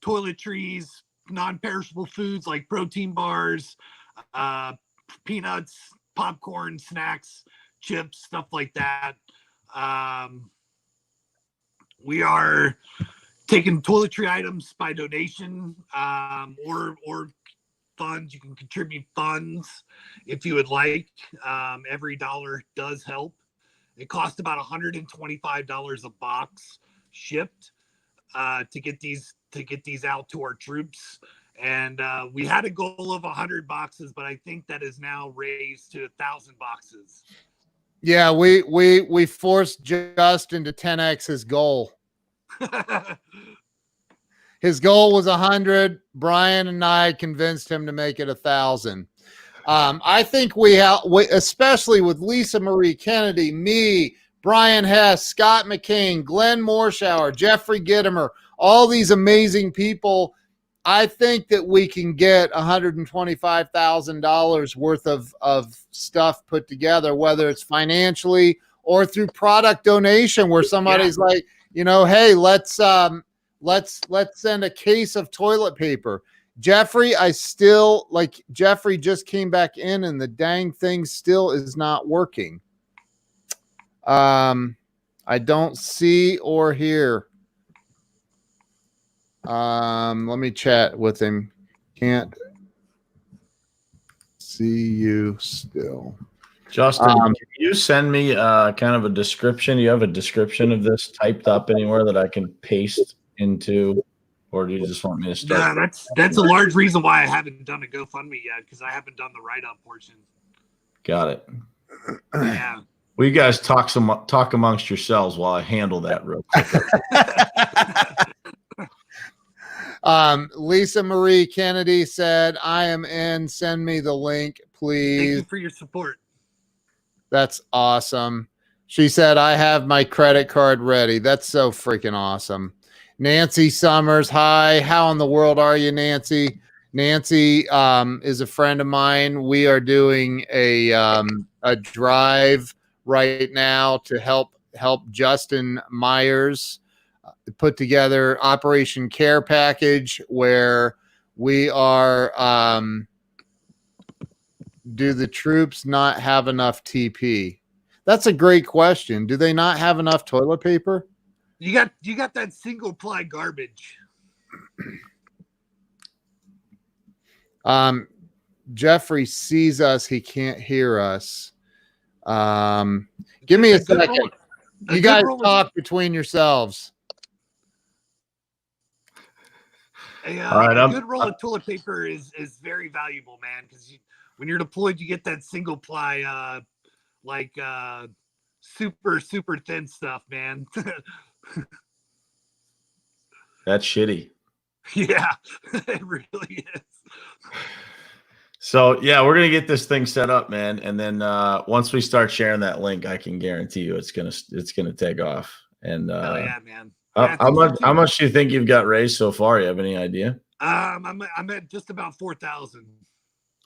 toiletries, non-perishable foods like protein bars, peanuts, popcorn, snacks, chips, stuff like that. We are taking toiletry items by donation or funds. You can contribute funds if you would like. Every dollar does help. It costs about $125 a box shipped to get these out to our troops. And we had a goal of 100 boxes, but I think that is now raised to 1,000 boxes. Yeah, we forced Justin to 10x his goal. His goal was 100. Brian and I convinced him to make it 1,000. I think we especially with Lisa Marie Kennedy, me, Brian Hess, Scott McCain, Glenn Morshower, Jeffrey Gittimer, all these amazing people. I think that we can get $125,000 worth of stuff put together, whether it's financially or through product donation, where somebody's like, hey, let's send a case of toilet paper. Jeffrey, Jeffrey just came back in and the dang thing still is not working. I don't see or hear. Let me chat with him. Can't see you still. Justin, can you send me kind of a description? You have a description of this typed up anywhere that I can paste into, or do you just want me to start? Yeah, that's a large reason why I haven't done a GoFundMe yet, because I haven't done the write-up portion. Got it. Yeah. Well, you guys talk amongst yourselves while I handle that real quick. Lisa Marie Kennedy said, I am in. Send me the link, please. Thank you for your support. That's awesome. She said, I have my credit card ready. That's so freaking awesome. Nancy Summers, hi. How in the world are you, Nancy? Nancy is a friend of mine. We are doing a drive right now to help Justin Myers put together Operation Care Package, where we are do the troops not have enough TP? That's a great question. Do they not have enough toilet paper? You got that single ply garbage. Jeffrey sees us, he can't hear us. Give me a second. You guys talk between yourselves. A good roll of toilet paper is very valuable, man, because when you're deployed, you get that single ply, super thin stuff, man. That's shitty. Yeah, it really is. So yeah, we're gonna get this thing set up, man, and then once we start sharing that link, I can guarantee you it's gonna take off. And yeah, man. How much do you think you've got raised so far? You have any idea? I'm at just about 4,000.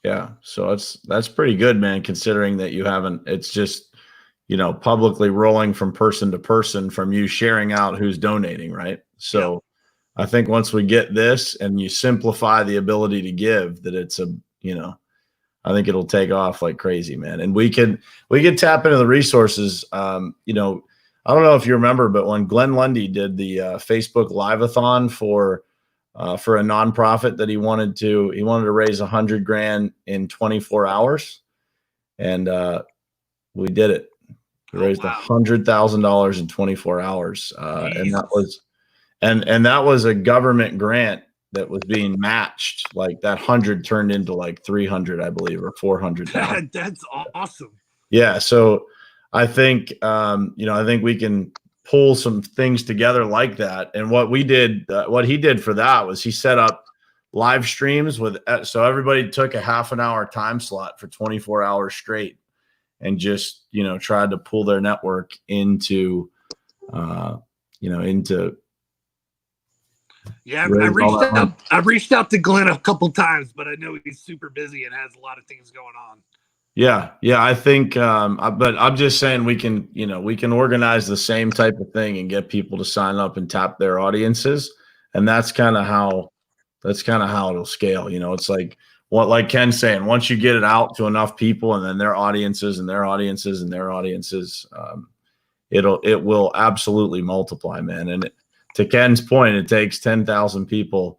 Yeah, so that's pretty good, man, considering that you haven't. It's just publicly rolling from person to person from you sharing out who's donating, right? So. Yep. I think once we get this and you simplify the ability to give, that it's I think it'll take off like crazy, man. And we can tap into the resources. I don't know if you remember, but when Glenn Lundy did the Facebook Live-a-thon for a nonprofit that he wanted to raise $100,000 in 24 hours. And we did it. We raised $100,000 in 24 hours. And that was, and that was a government grant that was being matched. Like that 100 turned into like 300, I believe, or 400. That's awesome. Yeah. So I think, I think we can pull some things together like that. And what he did for that was he set up live streams so everybody took a half an hour time slot for 24 hours straight and just, tried to pull their network into. Yeah, I've reached out to Glenn a couple times, but I know he's super busy and has a lot of things going on. Yeah, I think, but I'm just saying we can organize the same type of thing and get people to sign up and tap their audiences, and that's kind of how it'll scale. It's like Ken's saying, once you get it out to enough people, and then their audiences and their audiences and their audiences, it will absolutely multiply, man. And to Ken's point, it takes 10,000 people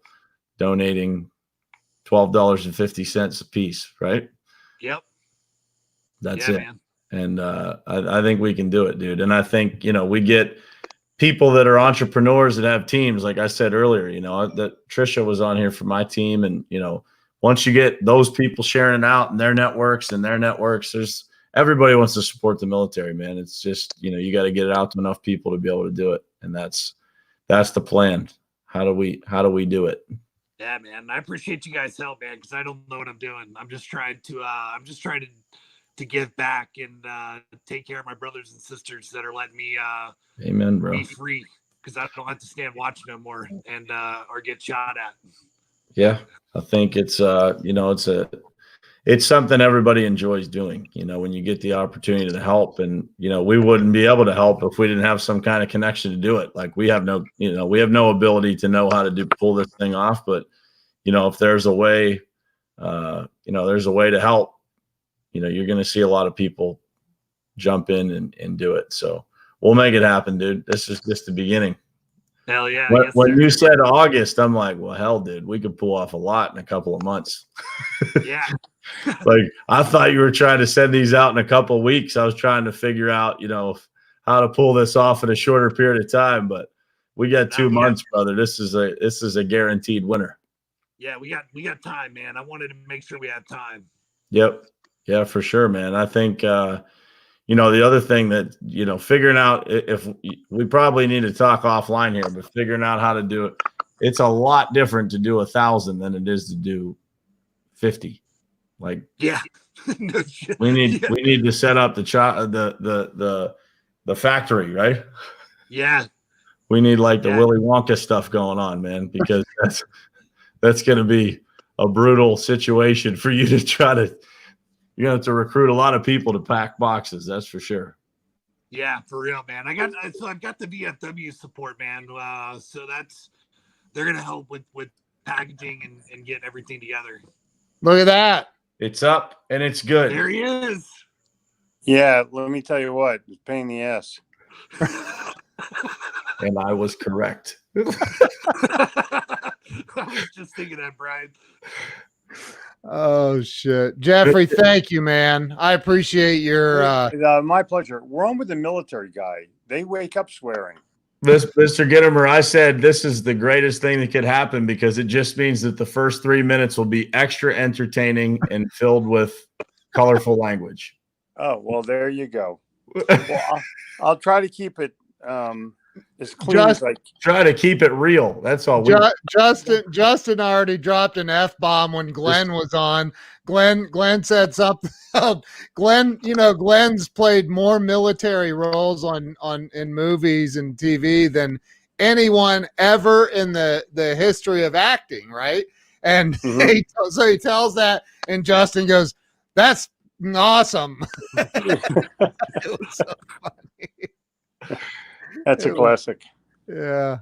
donating $12.50 a piece, right? Yep. That's it. Man. And I think we can do it, dude. And I think, we get people that are entrepreneurs that have teams. Like I said earlier, that Trisha was on here for my team. And, once you get those people sharing it out in their networks, there's everybody wants to support the military, man. It's just, you got to get it out to enough people to be able to do it. And that's the plan. How do we do it? Yeah, man. I appreciate you guys' help, man, because I don't know what I'm doing. I'm just trying to give back and take care of my brothers and sisters that are letting me Amen, bro. Be free, because I don't have to stand watching no more and or get shot at. Yeah, I think it's it's something everybody enjoys doing, when you get the opportunity to help. And, we wouldn't be able to help if we didn't have some kind of connection to do it. Like we have no ability to know how to pull this thing off. But, if there's a way, there's a way to help, you're going to see a lot of people jump in and do it. So we'll make it happen, dude. This is just the beginning. Hell yeah. When, Yes, when sir. you said August, I'm like, well, hell, dude, we could pull off a lot in a couple of months. Yeah. Like, I thought you were trying to send these out in a couple of weeks. I was trying to figure out, how to pull this off in a shorter period of time, but we got 2 months, brother. This is a guaranteed winner. Yeah, we got time, man. I wanted to make sure we had time. Yep. Yeah, for sure, man. I think, the other thing that, figuring out if we probably need to talk offline here, but figuring out how to do it, it's a lot different to do 1,000 than it is to do 50. Like, yeah, no shit. we need to set up the factory, right? Yeah. We need like the Willy Wonka stuff going on, man, because that's going to be a brutal situation for you to try to, have to recruit a lot of people to pack boxes. That's for sure. Yeah, for real, man. I've got the VFW support, man. So they're going to help with packaging and getting everything together. Look at that. It's up and it's good. There he is. Yeah, let me tell you what, it's a pain in the ass. And I was correct. I was just thinking that, Brian. Oh shit, Jeffrey, thank you, man. I appreciate your my pleasure. We're on with the military guy. They wake up swearing. Mr. Gittimer, I said this is the greatest thing that could happen because it just means that the first 3 minutes will be extra entertaining and filled with colorful language. Oh, well, there you go. Well, I'll try to keep it as clean as I can. Try to keep it real. That's all. Justin already dropped an F-bomb when Glenn was on. Glenn said something. Glenn's played more military roles in movies and TV than anyone ever in the history of acting, right? And so he tells that, and Justin goes, "That's awesome." It was so funny. That's a classic. Yeah.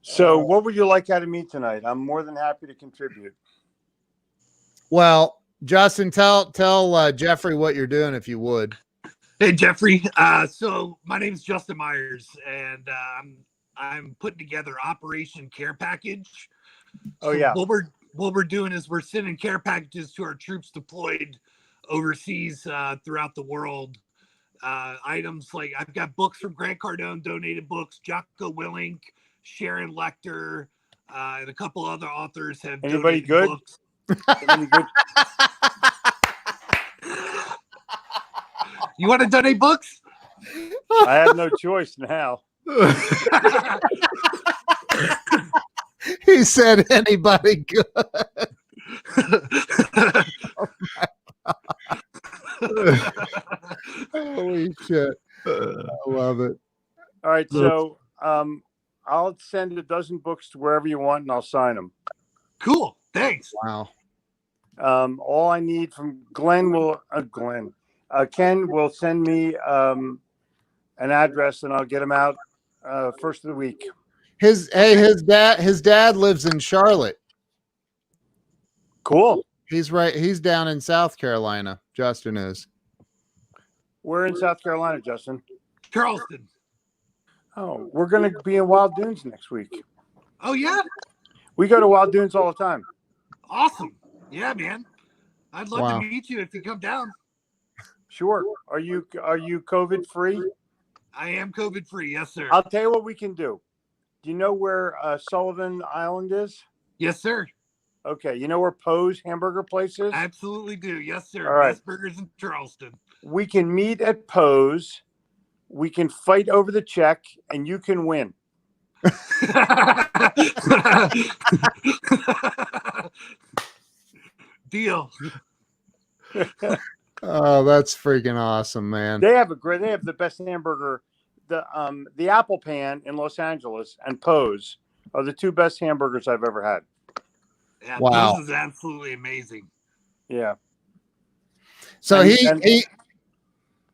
So what would you like out of me tonight? I'm more than happy to contribute. Well, Justin, tell Jeffrey what you're doing if you would. Hey, Jeffrey. So my name is Justin Myers, and I'm putting together Operation Care Package. Oh, yeah. What we're doing is we're sending care packages to our troops deployed overseas throughout the world. Items like I've got books from Grant Cardone, donated books, Jocko Willink, Sharon Lecter, and a couple other authors have donated books. Anybody good? You want to donate books? I have no choice now. He said anybody good. Holy shit. I love it. All right, so I'll send a dozen books to wherever you want, and I'll sign them. Cool. Thanks. Wow. All I need from Ken will send me an address, and I'll get them out first of the week. His dad lives in Charlotte. Cool. He's down in South Carolina. Justin is. We're in South Carolina, Justin. Charleston. Oh, we're going to be in Wild Dunes next week. Oh, yeah? We go to Wild Dunes all the time. Awesome. Yeah, man. I'd love to meet you if you come down. Sure. Are you COVID free? I am COVID free. Yes, sir. I'll tell you what we can do. Do you know where Sullivan Island is? Yes, sir. Okay. You know where Poe's hamburger place is? Absolutely do. Yes, sir. All right. Best burgers in Charleston. We can meet at Poe's. We can fight over the check, and you can win. Deal. Oh, that's freaking awesome, man. They have the best hamburger. The Apple Pan in Los Angeles and Poe's are the two best hamburgers I've ever had. Yeah, wow. This is absolutely amazing. Yeah. So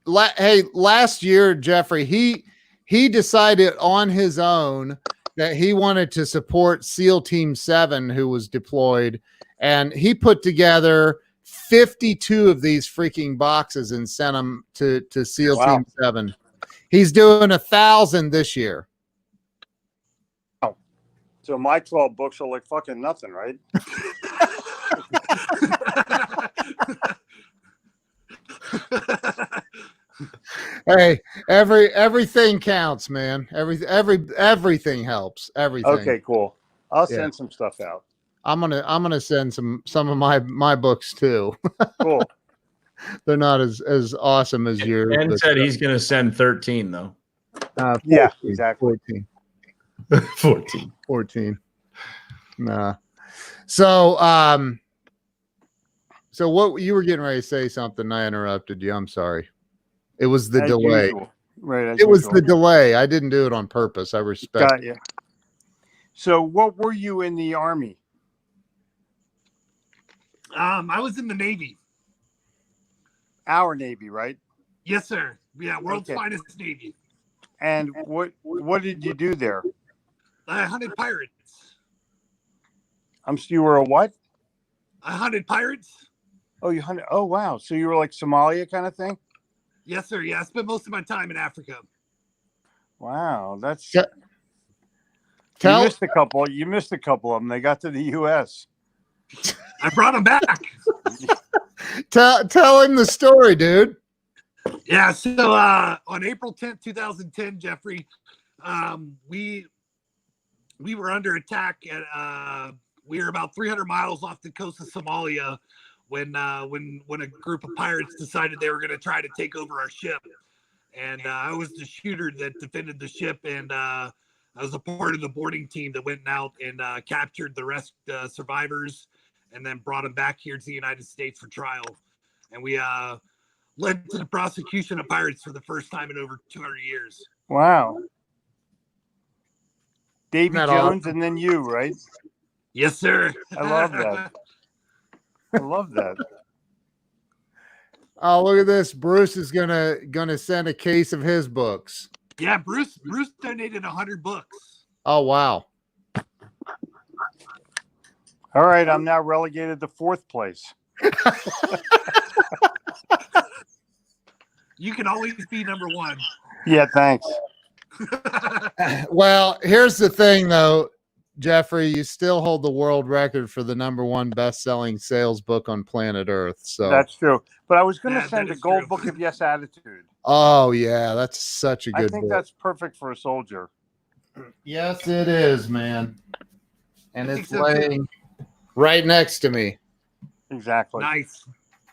last year, Jeffrey, he decided on his own that he wanted to support SEAL Team 7, who was deployed, and he put together 52 of these freaking boxes and sent them to SEAL Team 7. He's doing 1,000 this year. So my 12 books are like fucking nothing, right? Hey, everything counts, man. Everything helps. Everything. Okay, cool. I'll Yeah. send some stuff out. I'm gonna send some of my books too. Cool. They're not as awesome as yours. Ben but, said he's going to send 13 though. 14, Yeah, exactly. 14. 14. Nah. So so what you were getting ready to say something? I interrupted you. I'm sorry. It was the As delay. usual. Right. As It was usual. the delay. I didn't do it on purpose. I respect. Got you. So what were you in the Army? I was in the Navy. Our Navy, right? Yes, sir. Yeah, world's Okay. finest Navy. And what did you do there? I hunted pirates. You were a what? I hunted pirates. Oh, you hunted. Oh, wow. So you were like Somalia kind of thing? Yes, sir. Yeah, I spent most of my time in Africa. Wow, that's. Yeah. You missed a couple. You missed a couple of them. They got to the U.S. I brought them back. Tell him the story, dude. Yeah, so on April 10th, 2010, Jeffrey, we were under attack at we were about 300 miles off the coast of Somalia when a group of pirates decided they were going to try to take over our ship. And I was the shooter that defended the ship, and I was a part of the boarding team that went out and captured the rest survivors and then brought them back here to the United States for trial. And we led to the prosecution of pirates for the first time in over 200 years. Wow. Davy Not Jones all. and then you, right? Yes, sir. I love that. I love that. Oh, look at this. Bruce is gonna send a case of his books. Yeah, Bruce donated 100 books. Oh wow. All right, I'm now relegated to 4th place. You can always be number one. Yeah, thanks. Well, here's the thing though, Jeffrey, you still hold the world record for the #1 best-selling sales book on planet Earth. So That's true. But I was going to That send a is gold true. book of Yes Attitude. oh yeah, that's such a I good think book. that's perfect for a soldier. Yes, it is, man. And I it's think so, too. laying right next to me. Exactly. Nice.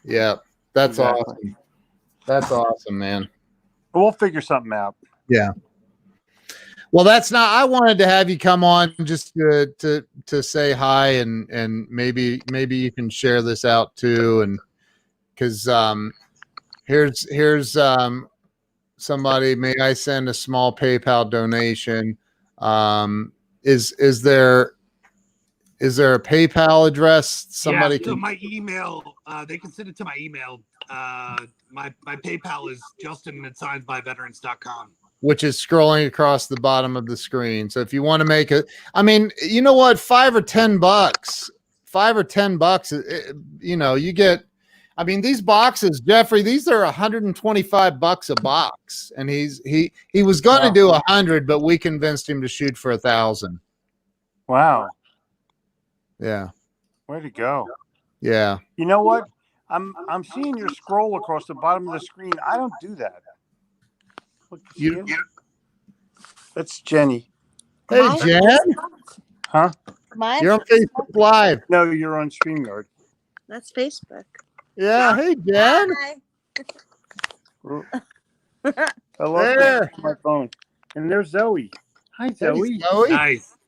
Yeah, that's Exactly. awesome. That's awesome, man. But we'll figure something out. Yeah. Well, that's not. I wanted to have you come on just to say hi and maybe you can share this out too, and because here's somebody. May I send a small PayPal donation? Is there a PayPal address somebody Yeah, so can? my email, they can send it to my email. My PayPal is justin@signsbyveterans.com. Which is scrolling across the bottom of the screen. So if you want to make it, I mean, you know what, $5 or $10, you know, you get, I mean, these boxes, Jeffrey, these are $125 a box. And he was going to do 100, but we convinced him to shoot for 1,000. Wow. Yeah. Way to go. Yeah. You know what? I'm seeing your scroll across the bottom of the screen. I don't do that. Look, You- That's Jenny. Hey, Mine- Jen, Huh? Mine, you're on Facebook Live. No, you're on StreamYard. that's Facebook. Yeah. Hey, Jen. Hi. I love There. my phone. And there's Zoe. Hi, Zoe. Hey, Zoe. Nice.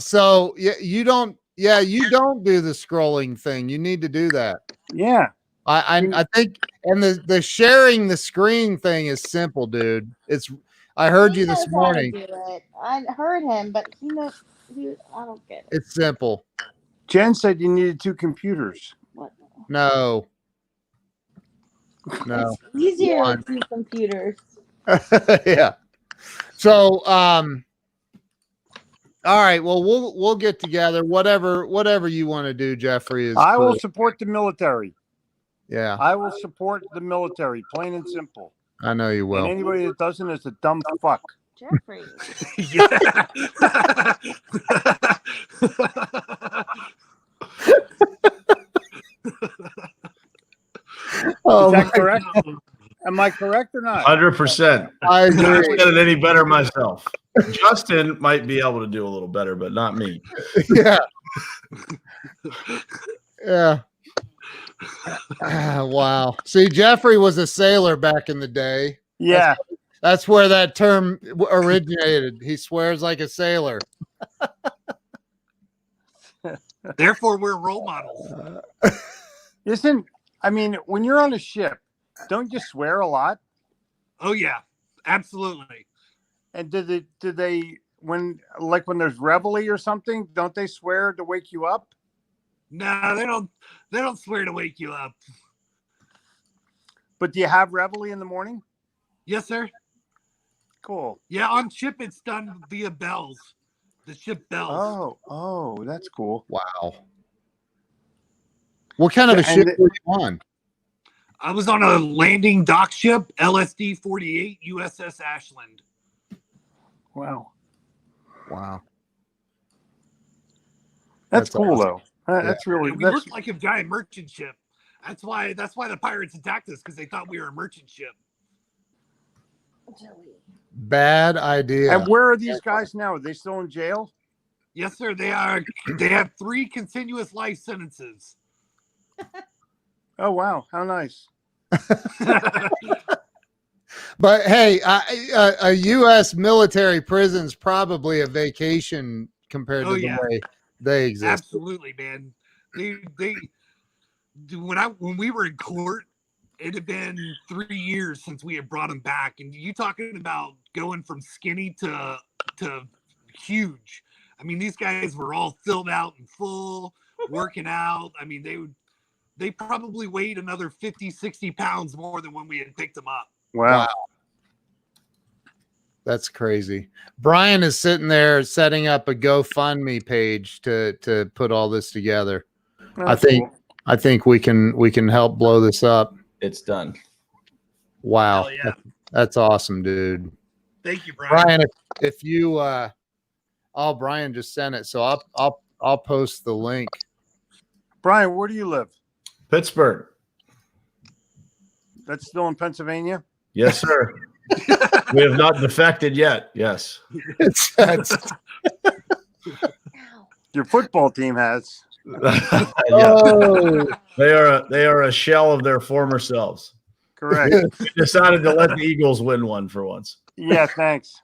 So you don't do the scrolling thing. You need to do that. Yeah. I think, and the sharing the screen thing is simple, dude. I heard you He this knows how to morning. do it. I heard him, but he knows. I don't get it. It's simple. Jen said you needed 2 computers. What? No. No. It's easier One. with 2 computers. Yeah. So all right. Well, we'll get together. Whatever you want to do, Jeffrey, is I will cool. support the military. Yeah, I will support the military, plain and simple. I know you And will. anybody that doesn't is a dumb fuck. Jeffrey. Yeah. Oh, Is that my- correct? Am I correct or not? 100%. I I agree. said it any better myself. Justin might be able to do a little better, but not me. Yeah. Yeah. Wow. See, Jeffrey was a sailor back in the day. Yeah. That's where that term originated. He swears like a sailor. Therefore, we're role models. When you're on a ship, don't you swear a lot? Oh yeah, absolutely. And did they when there's reveille or something, don't they swear to wake you up? No, they don't. They don't swear to wake you up. But do you have reveille in the morning? Yes, sir. Cool. Yeah, on ship it's done via bells. The ship bells. Oh, that's cool. Wow. What kind of a ship were you on? I was on a landing dock ship, LSD 48 USS Ashland. Wow. Wow. That's cool awesome. though. That's really We looked like a giant merchant ship. That's why the pirates attacked us, because they thought we were a merchant ship. Bad idea. And where are these guys now? Are they still in jail? Yes, sir. They are. They have 3 continuous life sentences. Oh wow, how nice. But hey, a U.S. military prison's probably a vacation compared to the way they exist. Absolutely, man. They when we were in court, it had been 3 years since we had brought them back, and you talking about going from skinny to huge. I mean, these guys were all filled out and full, working out. I mean, they probably weighed another 50, 60 pounds more than when we had picked them up. Wow. That's crazy. Brian is sitting there setting up a GoFundMe page to put all this together. That's I think we can help blow this up. It's done. Wow. Hell yeah. That's awesome, dude. Thank you, Brian. Brian, if you Brian just sent it, so I'll post the link. Brian, where do you live? Pittsburgh. That's still in Pennsylvania? Yes, sir. We have not defected yet. Yes. Your football team has. Yeah. Oh. They are a shell of their former selves. Correct. We decided to let the Eagles win one for once. Yeah, thanks.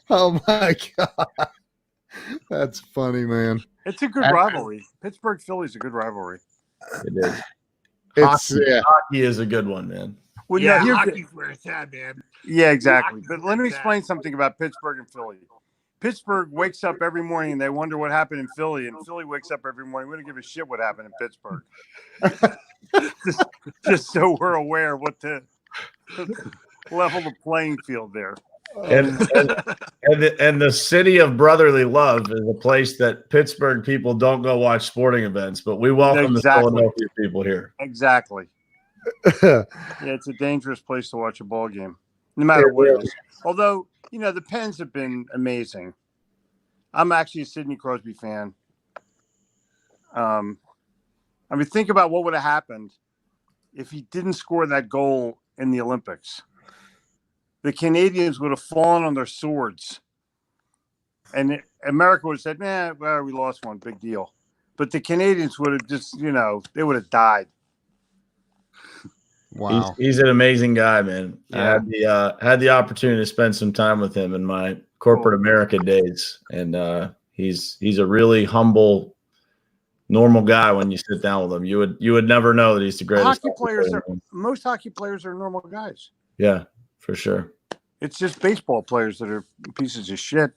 Oh my God. That's funny, man. It's a good rivalry. Pittsburgh Philly's a good rivalry. It is. Hockey is a good one, man. Well, Yeah, no, hockey's where it's at, man. yeah, exactly. But let me Hockey's explain something about Pittsburgh and Philly. Pittsburgh wakes up every morning and they wonder what happened in Philly, and Philly wakes up every morning. We don't give a shit what happened in Pittsburgh. just so we're aware what the level the playing field there. And the city of brotherly love is a place that Pittsburgh people don't go watch sporting events, but we welcome the Philadelphia people here. Exactly. Yeah, it's a dangerous place to watch a ball game, no matter what it is. Although, the Pens have been amazing. I'm actually a Sidney Crosby fan. Think about what would have happened if he didn't score that goal in the Olympics. The Canadians would have fallen on their swords. And America would have said, we lost one, big deal. But the Canadians would have just, they would have died. Wow. He's an amazing guy, man. Yeah. I had the opportunity to spend some time with him in my corporate America days. And he's a really humble, normal guy when you sit down with him. You would never know that he's the greatest. Most hockey players are normal guys. Yeah, for sure. It's just baseball players that are pieces of shit.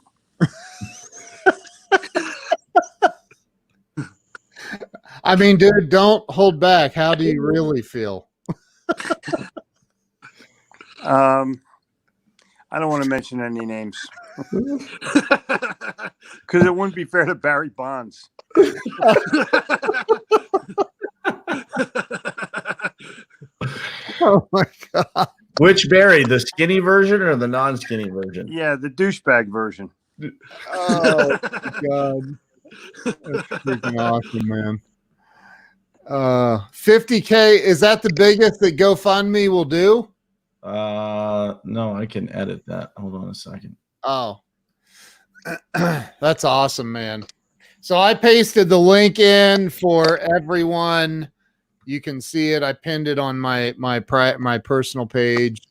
I mean, dude, don't hold back. How do you really feel? I don't want to mention any names because it wouldn't be fair to Barry Bonds. Oh my God. Which Barry, the skinny version or the non-skinny version? Yeah, the douchebag version. Oh my God. That's freaking awesome, man. 50K, is that the biggest that GoFundMe will do? No, I can edit that. Hold on a second. Oh. That's awesome, man. So I pasted the link in for everyone. You can see it. I pinned it on my personal page.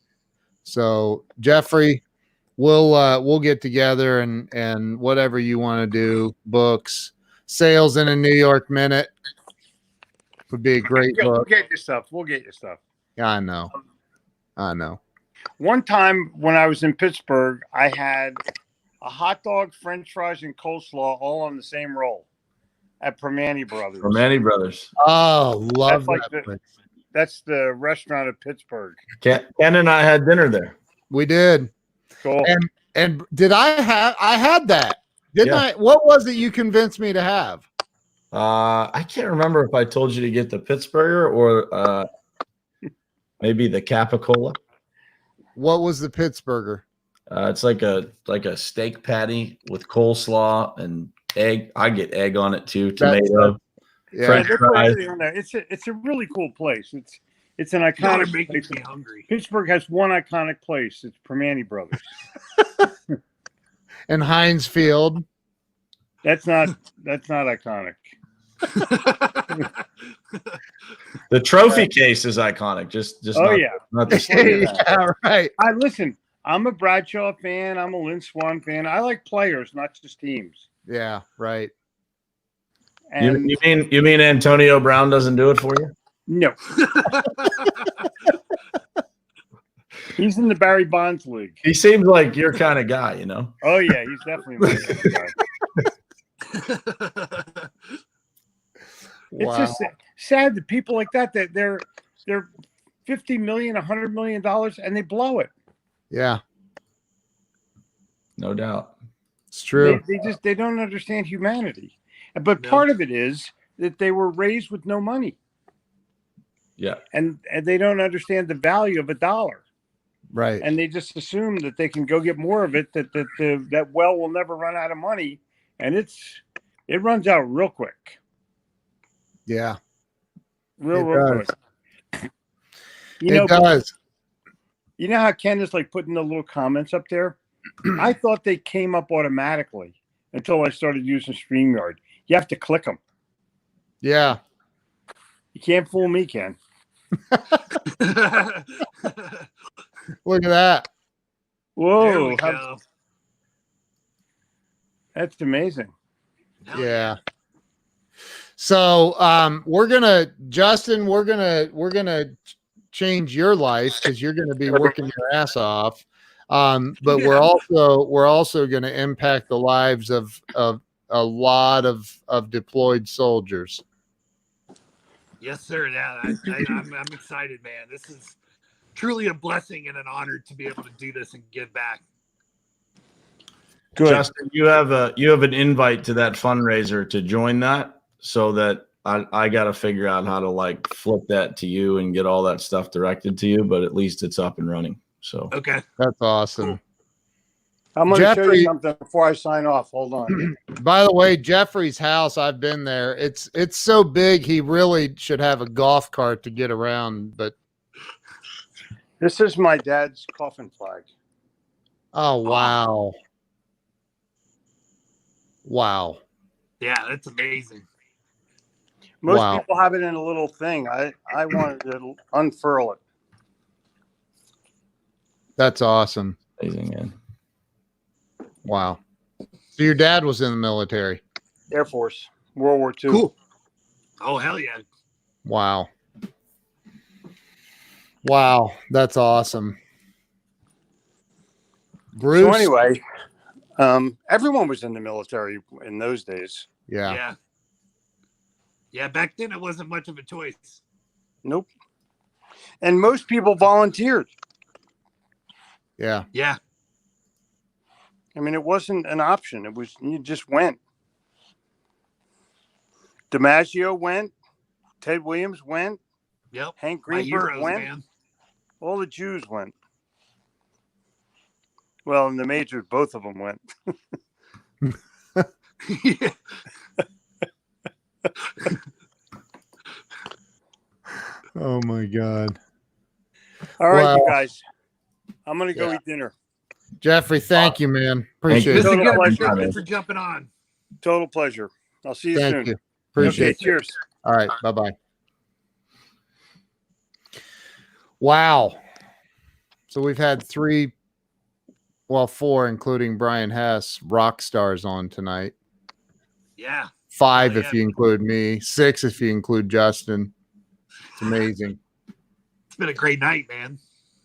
So Jeffrey, we'll get together and whatever you want to do, books, sales in a New York minute would be a great We'll book. get your stuff. We'll get your stuff. Yeah, I know. One time when I was in Pittsburgh, I had a hot dog, French fries, and coleslaw all on the same roll at Permani Brothers. Permani Brothers. Oh, love That's that. like that's the restaurant of Pittsburgh. Ken and I had dinner there. We did. Cool. And did I had that? Didn't Yeah. I? What was it you convinced me to have? I can't remember if I told you to get the Pittsburgher or maybe the Capicola. What was the Pittsburgher? It's like a steak patty with coleslaw and egg. I get egg on it too, tomato, Yeah. French they're fries. really on there. It's a really cool place. It's an Y'all are iconic making place. me hungry. Pittsburgh has one iconic place. It's Permani Brothers. And Heinz Field. That's not iconic. The trophy case is iconic. Just Oh not, yeah. not the Yeah, right. Listen, I'm a Bradshaw fan. I'm a Lynn Swan fan. I like players, not just teams. Yeah, right. And you mean Antonio Brown doesn't do it for you? no, he's in the Barry Bonds league. He seems like your kind of guy, you know. Oh yeah, he's definitely my kind of guy. It's just sad that people like that they're $50 million, $100 million, and they blow it. Yeah, No doubt. it's true. They don't understand humanity. But No. part of it is that they were raised with no money, Yeah. and they don't understand the value of a dollar, Right. and they just assume that they can go get more of it. That well will never run out of money, and it runs out real quick, Yeah, real does. quick. it does. You know how Ken is like putting the little comments up there? I thought they came up automatically until I started using StreamYard. You have to click them. Yeah. You can't fool me, Ken. Look at that. There Whoa, we go. that's amazing. Hell Yeah. So we're gonna change your life because you're gonna be working your ass off. But Yeah. we're also gonna impact the lives of a lot of deployed soldiers. Yes, sir. Yeah, I'm excited, man. This is truly a blessing and an honor to be able to do this and give back. Good. Justin, you have an invite to that fundraiser to join that, so that I got to figure out how to like flip that to you and get all that stuff directed to you, but at least it's up and running. So Okay. That's awesome. I'm going to show Jeffrey- you something before I sign off. Hold on. By the way, Jeffrey's house, I've been there. It's so big he really should have a golf cart to get around, but This is my dad's coffin flag. oh wow. Wow. Yeah, that's amazing. Most Wow. people have it in a little thing. I wanted to unfurl it. That's awesome. amazing, man. Wow. So your dad was in the military. Air Force, World War II. Cool. Oh, hell yeah. Wow. Wow. That's awesome. Bruce. So anyway, everyone was in the military in those days. Yeah. Yeah. Yeah, back then it wasn't much of a choice. Nope. And most people volunteered. Yeah. Yeah. I mean, it wasn't an option. It was, you just went. DiMaggio went. Ted Williams went. Yep. Hank My Greenberg heroes, went. man. All the Jews went. Well, in the majors, both of them went. Yeah. Oh my God. All right, Well, you guys. I'm gonna go yeah. eat dinner. Jeffrey, thank you, man. Appreciate you. it. Mr. Total Gibbons, pleasure. thank you for jumping on. Total pleasure. I'll see you Thank soon. you. Appreciate Okay, it. cheers. All right. Bye-bye. Wow. So we've had four, including Brian Hess, rock stars on tonight. Yeah. 5 Oh, if you include me, 6 if you include Justin. It's amazing. It's been a great night, man.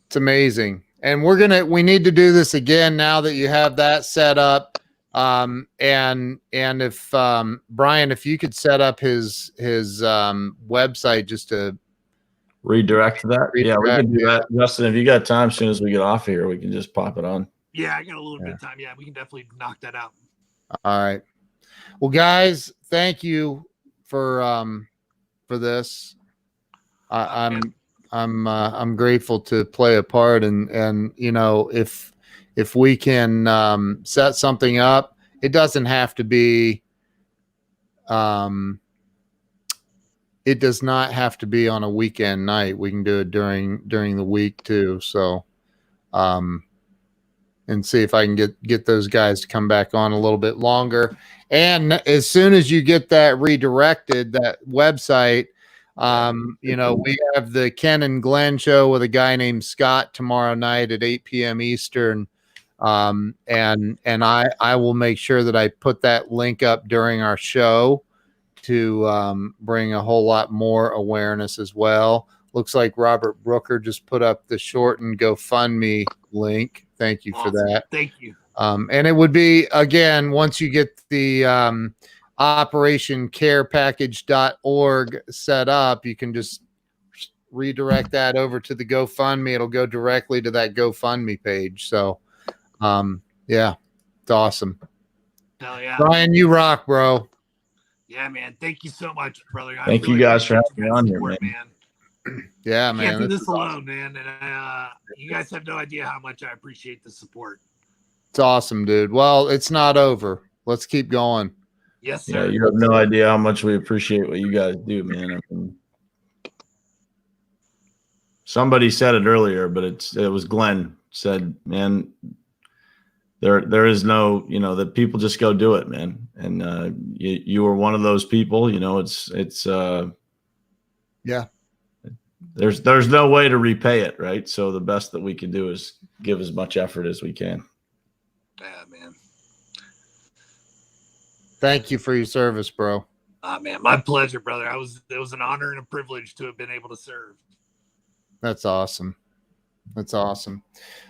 It's amazing. And we need to do this again now that you have that set up. And if Brian, if you could set up his website just to Redirect to that. Yeah, we redirect, can do that. Justin, if you got time, as soon as we get off here, we can just pop it on. Yeah, I got a little bit of time. Yeah, we can definitely knock that out. All right. Well, guys, thank you for this. I'm grateful to play a part, and you know, if we can set something up, it doesn't have to be it does not have to be on a weekend night. We can do it during the week too. So and see if I can get those guys to come back on a little bit longer. And as soon as you get that redirected, that website, you know, we have the Ken and Glenn show with a guy named Scott tomorrow night at 8 p.m. Eastern. And I will make sure that I put that link up during our show to bring a whole lot more awareness as well. Looks like Robert Brooker just put up the shortened GoFundMe link. Thank you for that. Thank you. And it would be, again, once you get the operationcarepackage.org set up, you can just redirect that over to the GoFundMe. It'll go directly to that GoFundMe page. So, yeah, it's awesome. Hell yeah. Brian, you rock, bro. Yeah, man. Thank you so much, brother. Thank you guys for having me on here, support, man. Yeah, Can't man. do this alone, man. And you guys have no idea how much I appreciate the support. It's awesome, dude. Well, it's not over. Let's keep going. Yes, Yeah, sir. you have no idea how much we appreciate what you guys do, man. I mean, somebody said it earlier, but it was Glenn said, man, there is no, you know, that people just go do it, man. And you were one of those people, you know, it's Yeah. There's no way to repay it, right? So the best that we can do is give as much effort as we can. Yeah, man. Thank you for your service, bro. Man, my pleasure, brother. It was an honor and a privilege to have been able to serve. That's awesome. That's awesome.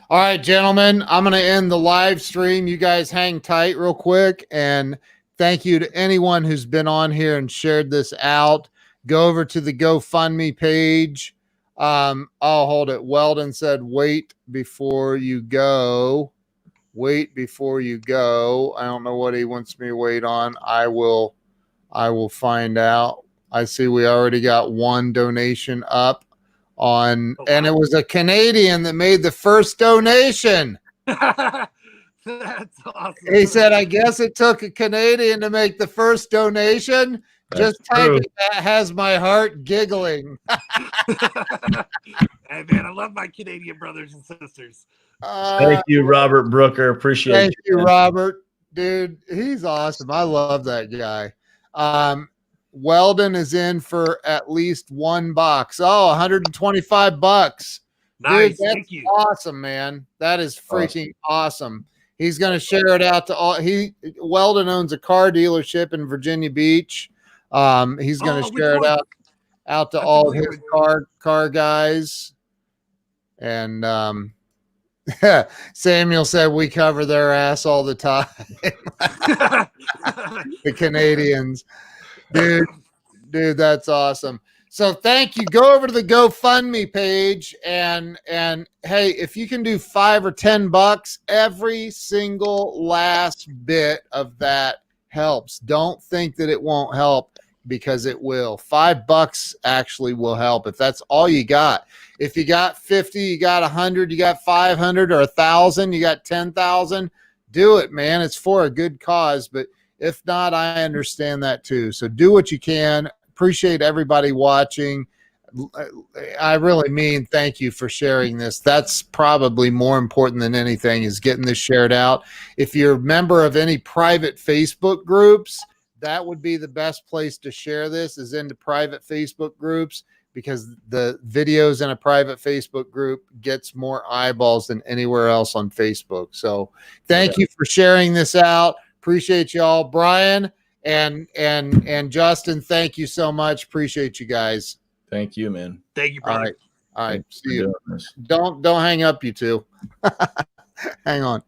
All right, gentlemen, I'm going to end the live stream. You guys hang tight real quick. And thank you to anyone who's been on here and shared this out. Go over to the GoFundMe page. I'll hold it. Weldon said, wait before you go. Wait before you go. I don't know what he wants me to wait on. I will find out. I see we already got one donation up on, and it was a Canadian that made the first donation. That's awesome. He said, I guess it took a Canadian to make the first donation. That's Just type true. it. That has my heart giggling. Hey, man, I love my Canadian brothers and sisters. Thank you, Robert Brooker. Appreciate Thank you, man. Robert. Dude, he's awesome. I love that guy. Weldon is in for at least one box. Oh, $125. Nice. Dude, that's Thank you. awesome, man. That is freaking awesome. He's going to share it out to all. Weldon owns a car dealership in Virginia Beach. He's going to share it out to all his car guys. And Samuel said we cover their ass all the time. The Canadians. Dude, that's awesome. So thank you. Go over to the GoFundMe page and hey, if you can do $5 or $10, every single last bit of that helps. Don't think that it won't help. because it will. $5 actually will help if that's all you got. If you got 50, you got 100, you got 500 or 1,000, you got 10,000, do it, man. It's for a good cause. But if not, I understand that too. So do what you can. Appreciate everybody watching. I really mean thank you for sharing this. That's probably more important than anything, is getting this shared out. If you're a member of any private Facebook groups, that would be the best place to share this, is into private Facebook groups, because the videos in a private Facebook group gets more eyeballs than anywhere else on Facebook. So thank you for sharing this out. Appreciate y'all. Brian and Justin, thank you so much. Appreciate you guys. Thank you, man. Thank you, brother. All right. Thanks See for you. doing this. Don't hang up, you two. Hang on.